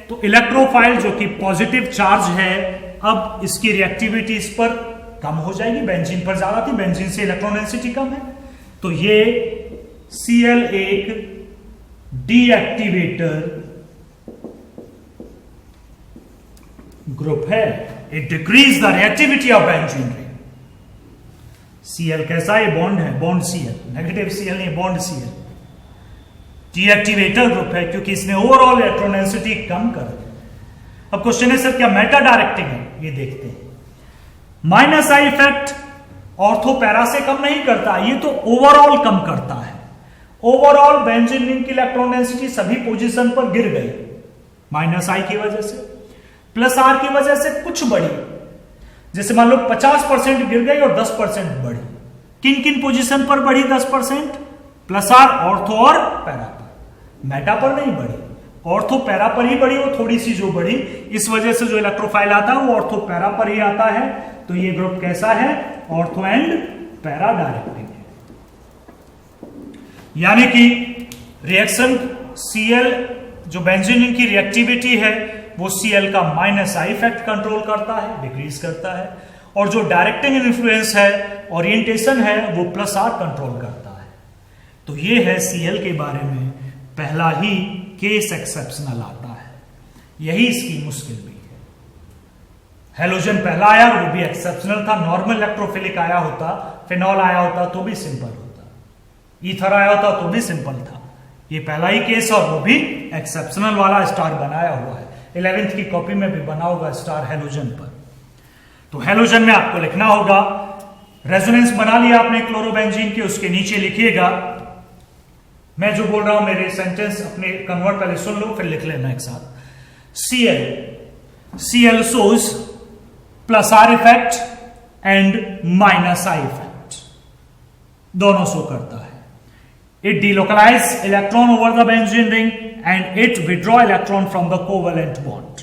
तो इलेक्ट्रोफाइल जो कि पॉजिटिव चार्ज है, अब इसकी रिएक्टिविटी इस पर कम हो जाएगी, बेंजीन पर ज्यादा थी, बेंजीन से इलेक्ट्रॉन डेंसिटी कम है। तो ये Cl एक डीएक्टिवेटर ग्रुप है। It decrease the reactivity of benzene ring. Cl कैसा है? बॉन्ड है, बॉन्ड Cl, नेगेटिव Cl नहीं, बॉन्ड Cl। डीएक्टिवेटर ग्रुप है क्योंकि इसने ओवरऑल इलेक्ट्रॉन डेंसिटी कम कर दी। अब क्वेश्चन है सर क्या मेटा डायरेक्टिंग है? ये देखते हैं। Minus I effect ortho para से कम नहीं करता, ये तो ओवरऑल कम करता है। ओवरऑल बेंजीन रिंग की इलेक्ट्रॉन डेंसिटी सभी पोजीशन पर गिर गई माइनस आई की वजह से। प्लस आर की वजह से कुछ बढ़ी, जैसे मान लो 50% गिर गई और 10% बढ़ी। किन किन पोजीशन पर बढ़ी 10%? प्लस आर, ऑर्थो और पैरा पर। मेटा पर नहीं बढ़ी, ऑर्थो पैरा पर ही बढ़ी। वो थोड़ी सी जो बढ़ी, इस वजह से जो इलेक्ट्रोफाइल आता है वो ऑर्थो पैरा पर ही आता है। तो ये ग्रुप कैसा है? ऑर्थो एंड पैरा डायरेक्टिंग है। यानी कि रिएक्शन Cl जो बेंजीन रिंग की रिएक्टिविटी है वो Cl का माइनस आई इफेक्ट कंट्रोल करता है, डिक्रीज करता है, और जो डायरेक्टिंग इन्फ्लुएंस है, ओरिएंटेशन है, वो प्लस आर कंट्रोल करता है। तो ये है Cl के बारे में पहला ही केस एक्सेप्शनल आता है। यही इसकी मुश्किल भी है। हेलोजन पहला आया, वो भी एक्सेप्शनल था। नॉर्मल इलेक्ट्रोफिलिक आया होता, फिनॉल आया होता तो भी सिंपल होता, ईथर आया होता तो भी सिंपल था। ये पहला ही केस और वो भी एक्सेप्शनल वाला स्टार बनाया हुआ है। 11th की कॉपी में भी बना होगा स्टार हेलोजन पर। तो हेलोजन में आपको लिखना होगा, रेजोनेंस बना लिया आपने क्लोरोबेंजीन के, उसके नीचे लिखिएगा, मैं जो बोल रहा हूं मेरे सेंटेंस अपने कन्वर्ट पहले सुन लो फिर लिख लेना एक साथ। Cl shows plus are effect and minus I effect, दोनों शो करता है। It delocalize electron over the benzene ring and it withdraw electron from the covalent bond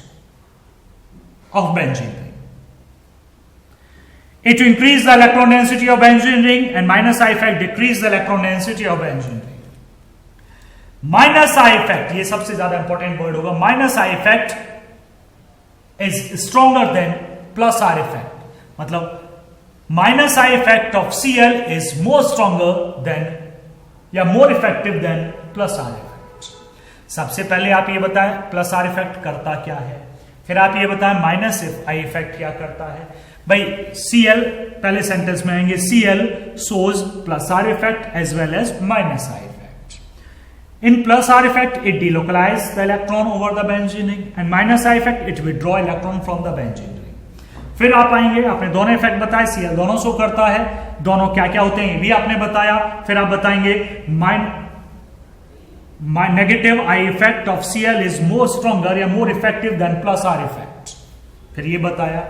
of benzene ring. It increase the electron density of benzene ring and minus I effect decrease the electron density of benzene ring. Minus I effect, ये सबसे ज्यादा important word होगा। Minus I effect is stronger than plus R effect. मतलब minus I effect of Cl is more stronger than या more effective than plus R effect. सबसे पहले आप ये बताएं plus R effect करता क्या है, फिर आप ये बताएं माइनस I effect क्या करता है। भाई Cl पहले सेंटेंस में आएंगे, Cl shows plus R effect as well as minus I effect. In plus R effect it delocalize the electron over the benzene ring and minus I effect it withdraw electron from the benzene ring. फिर आप आएंगे, आपने दोनों effect बताए, Cl दोनों show करता है, दोनों क्या क्या होते हैं ये भी आपने बताया। फिर आप बताएंगे negative I effect of Cl is more stronger या more effective than plus R effect, फिर ये बताया।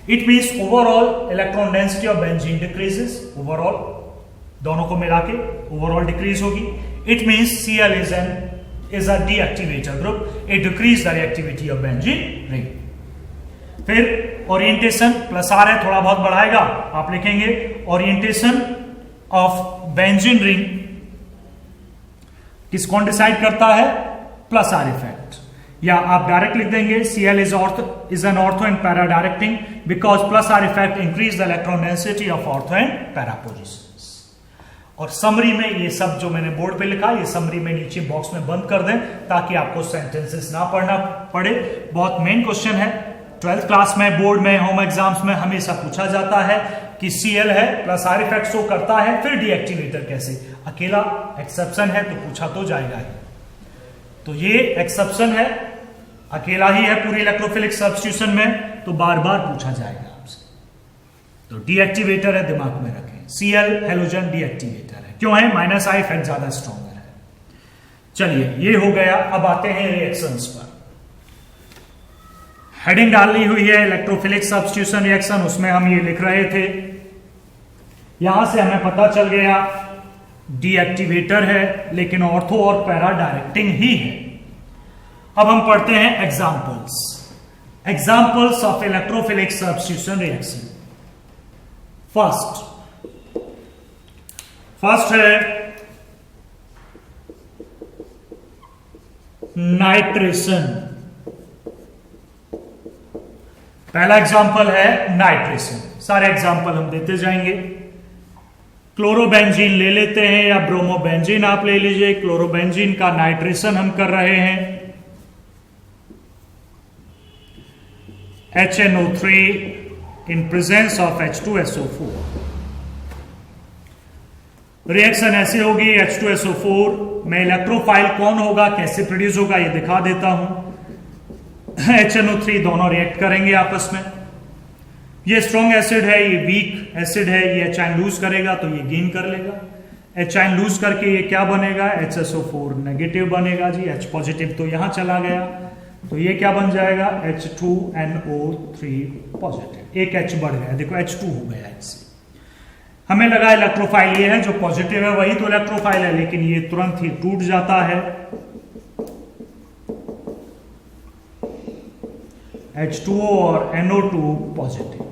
It means overall electron density of benzene decreases, overall दोनों को मिला के ओवरऑल डिक्रीज होगी। It means Cl is a deactivator group, it decrease the reactivity of benzene ring. फिर orientation plus are है, थोड़ा बहुत बढ़ाएगा, आप लिखेंगे ओरिएंटेशन ऑफ बेंजीन रिंग किसको डिसाइड करता है, प्लस आर इफेक्ट। या आप डायरेक्ट लिख देंगे Cl is an ortho and para directing because plus R effect increase the electron density of ortho and para positions. और समरी में ये सब जो मैंने बोर्ड पे लिखा, ये समरी में नीचे बॉक्स में बंद कर दें ताकि आपको सेंटेंसेस ना पढ़ना पड़े। बहुत मेन क्वेश्चन है, 12th क्लास में, बोर्ड में, होम एग्जाम्स में हमेशा पूछा जाता है कि Cl है प्लस R इफेक्ट शो करता है, फिर डीएक्टिवेटर कैसे, अकेला एक्सेप्शन है तो पूछा तो जाएगा ही। तो ये एक्सेप्शन है, अकेला ही है पूरी इलेक्ट्रोफिलिक सब्स्टिट्यूशन में, तो बार बार पूछा जाएगा आपसे। तो डीएक्टिवेटर है, दिमाग में रखें, Cl हेलोजन डीएक्टिवेटर है। क्यों है, माइनस आई इफेक्ट ज्यादा स्ट्रॉन्गर है। चलिए ये हो गया, अब आते हैं रिएक्शंस पर। हेडिंग डालनी हुई है इलेक्ट्रोफिलिक सब्स्टिट्यूशन रिएक्शन, उसमें हम ये लिख रहे थे, यहां से हमें पता चल गया डीएक्टिवेटर है लेकिन ऑर्थो और पैरा डायरेक्टिंग ही है। अब हम पढ़ते हैं examples of electrophilic substitution reaction. First है नाइट्रेशन। पहला एग्जाम्पल है नाइट्रेशन, सारे एग्जाम्पल हम देते जाएंगे। क्लोरोबेंजीन ले लेते हैं या ब्रोमोबेंजीन आप ले लीजिए। क्लोरोबेंजीन का नाइट्रेशन हम कर रहे हैं, HNO3 in presence of H2SO4। Reaction ऐसे होगी, H2SO4 में इलेक्ट्रोफाइल कौन होगा, कैसे प्रोड्यूस होगा ये दिखा देता हूं। HNO3 दोनों रिएक्ट करेंगे आपस में। ये स्ट्रॉन्ग एसिड है, ये वीक एसिड है, ये एचाइन लूज करेगा तो ये गेन कर लेगा। एचाइन लूज करके ये क्या बनेगा, HSO4 नेगेटिव बनेगा जी, H पॉजिटिव तो यहां चला गया, तो ये क्या बन जाएगा, H2NO3 पॉजिटिव, एक H बढ़ गया, देखो H2 हो गया इससे। हमें लगा इलेक्ट्रोफाइल ये है, जो पॉजिटिव है वही तो इलेक्ट्रोफाइल है, लेकिन ये तुरंत ही टूट जाता है, H2O और NO2 पॉजिटिव,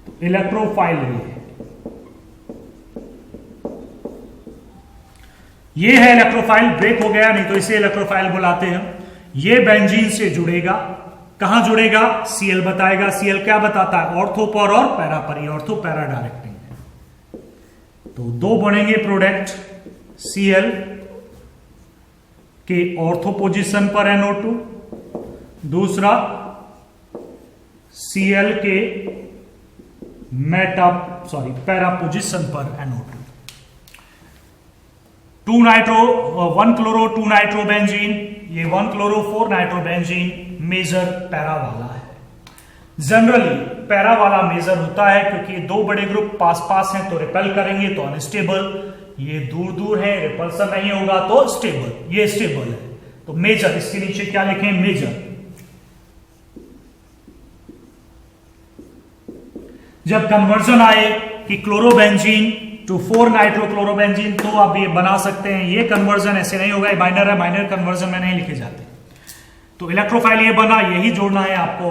तो इलेक्ट्रोफाइल ये है इलेक्ट्रोफाइल। ब्रेक हो गया, नहीं तो इसे इलेक्ट्रोफाइल बुलाते हैं। ये बेंजीन से जुड़ेगा, कहां जुड़ेगा, Cl बताएगा। Cl क्या बताता है, ऑर्थो पर और पैरा पर, ऑर्थो पैरा डायरेक्टिंग है। तो दो बनेंगे प्रोडक्ट, Cl के ऑर्थो पोजीशन पर NO2 दूसरा Cl के पैरा पोजिशन पर NO2। 1 क्लोरो 2 नाइट्रोबेंजीन, ये 1 क्लोरो 4 नाइट्रोबेंजीन मेजर पैरा वाला है। जनरली पैरा वाला मेजर होता है क्योंकि दो बड़े ग्रुप पास पास हैं तो रिपेल करेंगे तो अनस्टेबल, ये दूर दूर है रिपल्सन नहीं होगा तो स्टेबल, ये स्टेबल है। तो मेजर, इसके नीचे क्या लिखें, मेजर। जब कन्वर्जन आए कि क्लोरोबेंजीन टू 4 नाइट्रोक्लोरोबेंजीन, तो आप ये बना सकते हैं। ये कन्वर्जन ऐसे नहीं होगा, माइनर है, माइनर कन्वर्जन में नहीं लिखे जाते। तो इलेक्ट्रोफाइल ये बना, यही जोड़ना है आपको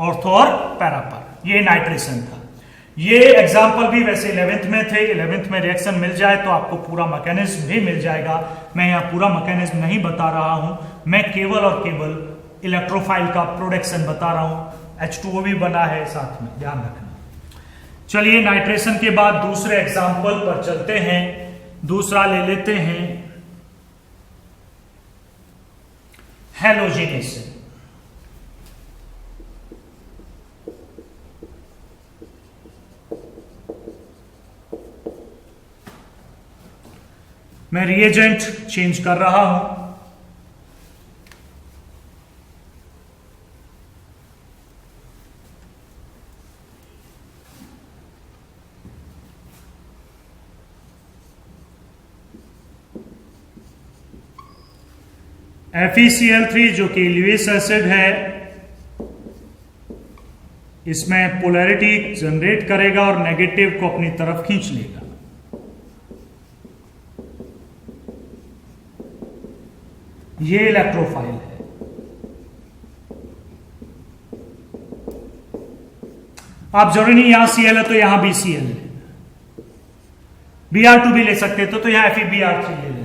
ऑर्थो और पैरा पर। ये नाइट्रेशन था। ये एग्जाम्पल भी वैसे 11th में थे, 11th में रिएक्शन मिल जाए तो आपको पूरा मैकेनिज्म भी मिल जाएगा। मैं यहाँ पूरा मैकेनिज्म नहीं बता रहा हूं, मैं केवल और केवल इलेक्ट्रोफाइल का प्रोडक्शन बता रहा हूं। H2O भी बना है साथ में, ध्यान रखना। चलिए नाइट्रेशन के बाद दूसरे एग्जाम्पल पर चलते हैं। दूसरा ले लेते हैं हैलोजिनेशन। मैं रिएजेंट चेंज कर रहा हूं। FeCl3 जो कि ल्यूइस एसिड है, इसमें पोलैरिटी जनरेट करेगा और नेगेटिव को अपनी तरफ खींच लेगा। ये इलेक्ट्रोफाइल है। आप जरूरी नहीं यहां Cl है तो यहां भी Cl है, Br2 भी ले सकते तो यहां FeBr3 ले लेना।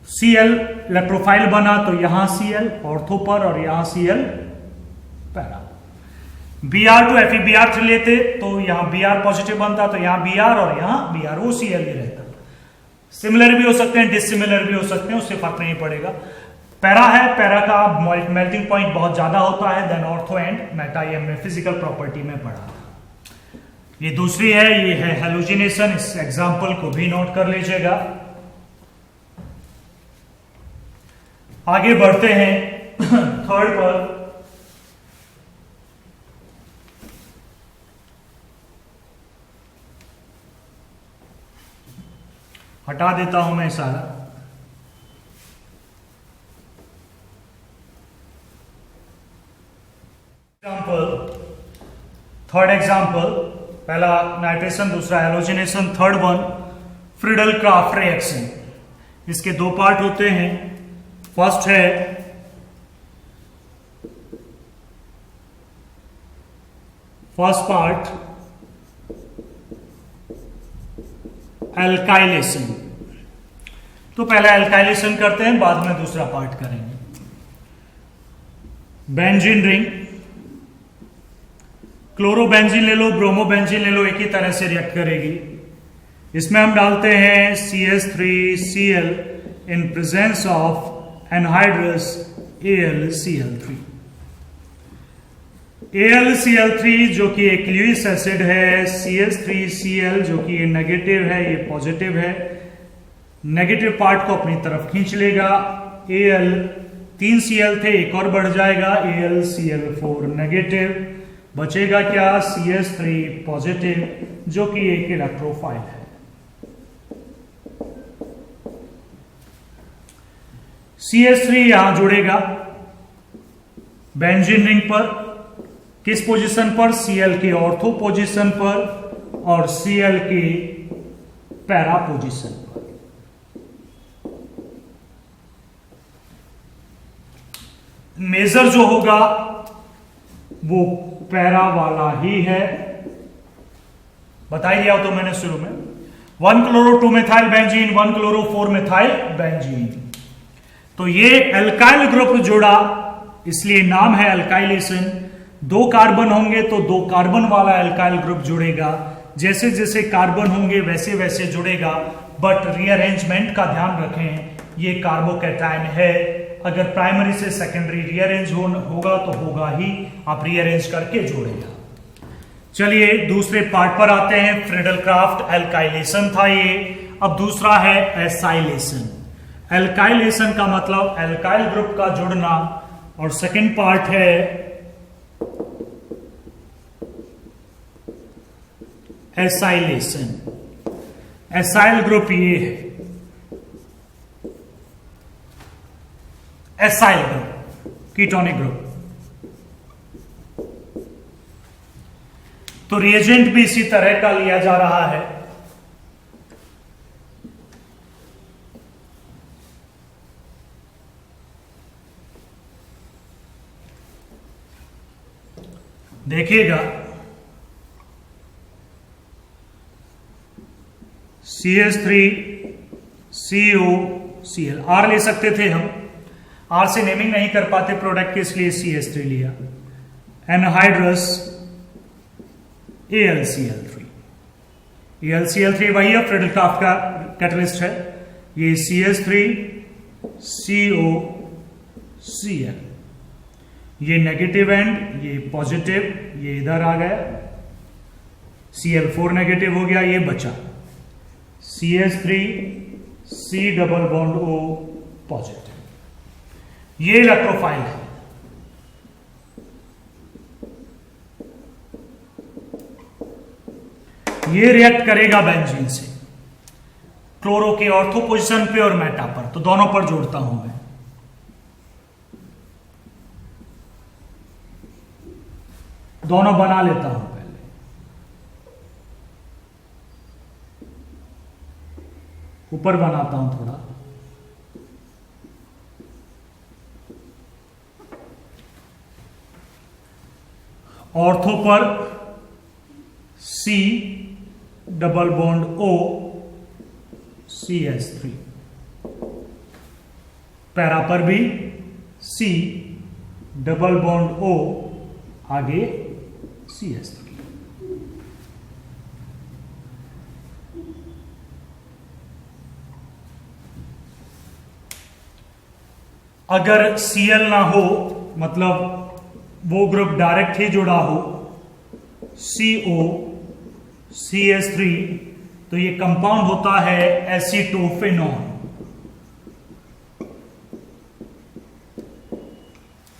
Cl इलेक्ट्रोफाइल बना तो यहां Cl ऑर्थो पर और यहां Cl पैरा। Br2 FeBr3 लेते तो यहां Br पॉजिटिव बनता, तो यहां Br और यहां Br, वो Cl ही रहता। सिमिलर भी हो सकते हैं, डिसिमिलर भी हो सकते हैं, उससे फर्क नहीं पड़ेगा। पैरा है, पैरा का मेल्टिंग पॉइंट बहुत ज्यादा होता है देन ऑर्थो एंड मेटाइम में फिजिकल प्रॉपर्टी में पढ़ा था। ये दूसरी है, ये है हैलोजिनेशन। इस एग्जांपल को भी नोट कर लीजिएगा। आगे बढ़ते हैं थर्ड पर। हटा देता हूं मैं सारा। एग्जाम्पल, थर्ड एग्जाम्पल, पहला नाइट्रेशन, दूसरा halogenation, third one Friedel craft reaction. इसके दो पार्ट होते हैं। फर्स्ट है फर्स्ट पार्ट एल्काइलेशन। तो पहले एल्काइलेशन करते हैं, बाद में दूसरा पार्ट करेंगे। बेंजीन रिंग, क्लोरोबेंजीन ले लो, ब्रोमोबेंजीन ले लो, एक ही तरह से रिएक्ट करेगी। इसमें हम डालते हैं CH3Cl in presence of anhydrous AlCl3। AlCl3 जो कि एक ल्यूइस एसिड है, CH3Cl जो कि ये नेगेटिव है, ये पॉजिटिव है। नेगेटिव पार्ट को अपनी तरफ खींच लेगा। Al 3 Cl थे, एक और बढ़ जाएगा, AlCl4 नेगेटिव। बचेगा क्या, CH3 पॉजिटिव जो कि एक इलेक्ट्रोफाइल है। CH3 यहां जुड़ेगा बेंजीन रिंग पर, किस पोजीशन पर, Cl की ऑर्थो पोजीशन पर और Cl की पैरा पोजीशन पर। मेजर जो होगा वो पैरा वाला ही है, बता ही दिया तो मैंने शुरू में। 1 chloro 2 methyl benzene, 1 chloro 4 methyl benzene. तो ये एल्काइल ग्रुप जुड़ा, इसलिए नाम है एल्काइलेशन। 2 कार्बन होंगे तो 2 कार्बन वाला एल्काइल ग्रुप जुड़ेगा। जैसे जैसे कार्बन होंगे वैसे वैसे जुड़ेगा, बट रीअरेंजमेंट का ध्यान रखें। ये कार्बोकैटायन है, अगर प्राइमरी से सेकेंडरी रीअरेंज होगा तो होगा ही, आप रीअरेंज करके जोड़ेगा। चलिए दूसरे पार्ट पर आते हैं। फ्रीडल क्राफ्ट एल्काइलेशन था ये, अब दूसरा है एसाइलेशन। एल्काइलेशन का मतलब एल्काइल ग्रुप का जुड़ना, और सेकंड पार्ट है एसाइलेशन। एसाइल ग्रुप ये है, एसाइल ग्रुप कीटोनिक ग्रुप। तो रिएजेंट भी इसी तरह का लिया जा रहा है। देखिएगा CH3 COCl, R ले सकते थे हम, R से नेमिंग नहीं कर पाते प्रोडक्ट के, इसलिए CH3 लिया। एनहाइड्रस AlCl3, AlCl3 वही है, फ्रीडल क्राफ्ट का कैटलिस्ट है। ये CH3 COCl, ये नेगेटिव एंड, ये पॉजिटिव, ये इधर आ गया, Cl4 नेगेटिव हो गया, ये बचा CH3 C double bond O positive. ये इलेक्ट्रोफाइल है। ये रिएक्ट करेगा बेंजीन से, क्लोरो के ऑर्थो पोजीशन पे और मेटा पर, तो दोनों पर जोड़ता हूं मैं। दोनों बना लेता हूं पहले। ऊपर बनाता हूं थोड़ा, ऑर्थो पर C double bond O CH3, para पर भी C डबल बॉन्ड O, आगे CH3। अगर Cl ना हो, मतलब वो ग्रुप डायरेक्ट ही जुड़ा हो, CO CH3, तो ये कंपाउंड होता है एसीटोफेनॉन।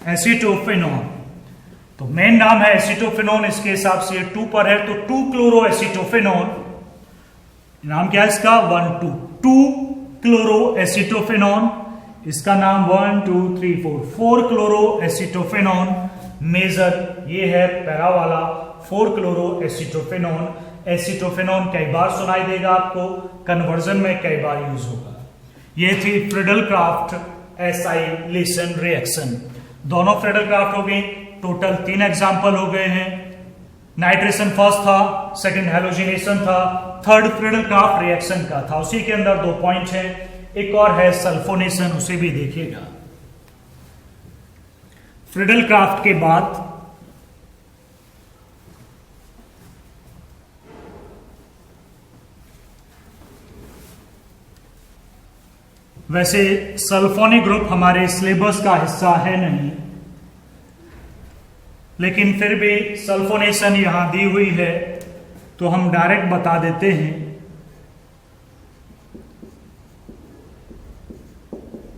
एसीटोफेनॉन तो मेन नाम है एसीटोफेनॉन, इसके हिसाब से 2 पर है, तो 2 क्लोरो एसीटोफेनॉन। नाम क्या है इसका? 2 क्लोरो एसीटोफेनॉन। इसका नाम 1 2 3 4 क्लोरो एसीटोफेनॉन। मेजर ये है पैरा वाला 4 क्लोरो एसीटोफेनॉन। एसीटोफेनॉन कई बार सुनाई देगा आपको, कन्वर्जन में कई बार यूज होगा। ये थी फ्रीडल क्राफ्ट एसाइलेशन रिएक्शन। दोनों फ्रीडल क्राफ्ट हो गई, टोटल 3 एग्जाम्पल हो गए हैं। नाइट्रेशन फर्स्ट था, सेकंड हैलोजिनेशन था, थर्ड फ्रीडल क्राफ्ट रिएक्शन का था। उसी के अंदर 2 पॉइंट हैं, एक और है सल्फोनेशन, उसे भी देखिएगा। फ्रीडल क्राफ्ट के बाद वैसे सल्फोनिक ग्रुप हमारे सिलेबस का हिस्सा है नहीं, लेकिन फिर भी सल्फोनेशन यहां दी हुई है तो हम डायरेक्ट बता देते हैं।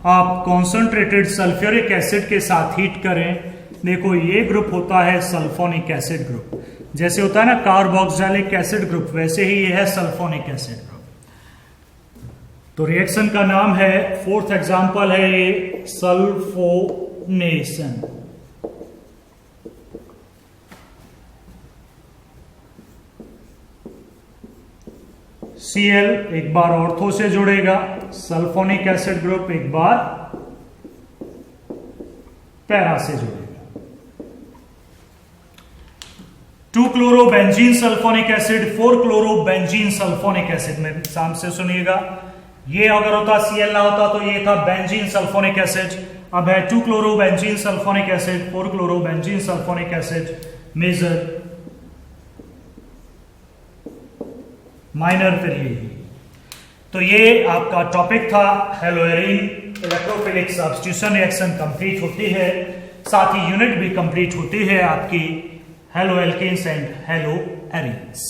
आप कॉन्सेंट्रेटेड सल्फ्यूरिक एसिड के साथ हीट करें, देखो ये ग्रुप होता है सल्फोनिक एसिड ग्रुप। जैसे होता है ना कार्बोक्सिलिक एसिड ग्रुप, वैसे ही ये है सल्फोनिक एसिड ग्रुप। तो रिएक्शन का नाम है, 4th एग्जांपल है ये सल्फोनेशन। Cl एक बार ऑर्थो से जुड़ेगा, सल्फोनिक एसिड ग्रुप एक बार पैरा से जुड़ेगा। 2 chloro benzene sulphonic acid, 4 chloro benzene sulphonic acid में शाम से सुनिएगा। ये अगर होता Cl ना होता तो ये था बेंजीन सल्फोनिक एसिड। अब है 2 chloro benzene sulphonic acid, 4 chloro benzene sulphonic acid, major minor. फिर ये तो ये आपका टॉपिक था haloarene electrophilic substitution reaction complete होती है, साथ ही यूनिट भी कंप्लीट होती है आपकी halo alkanes and halo arenes.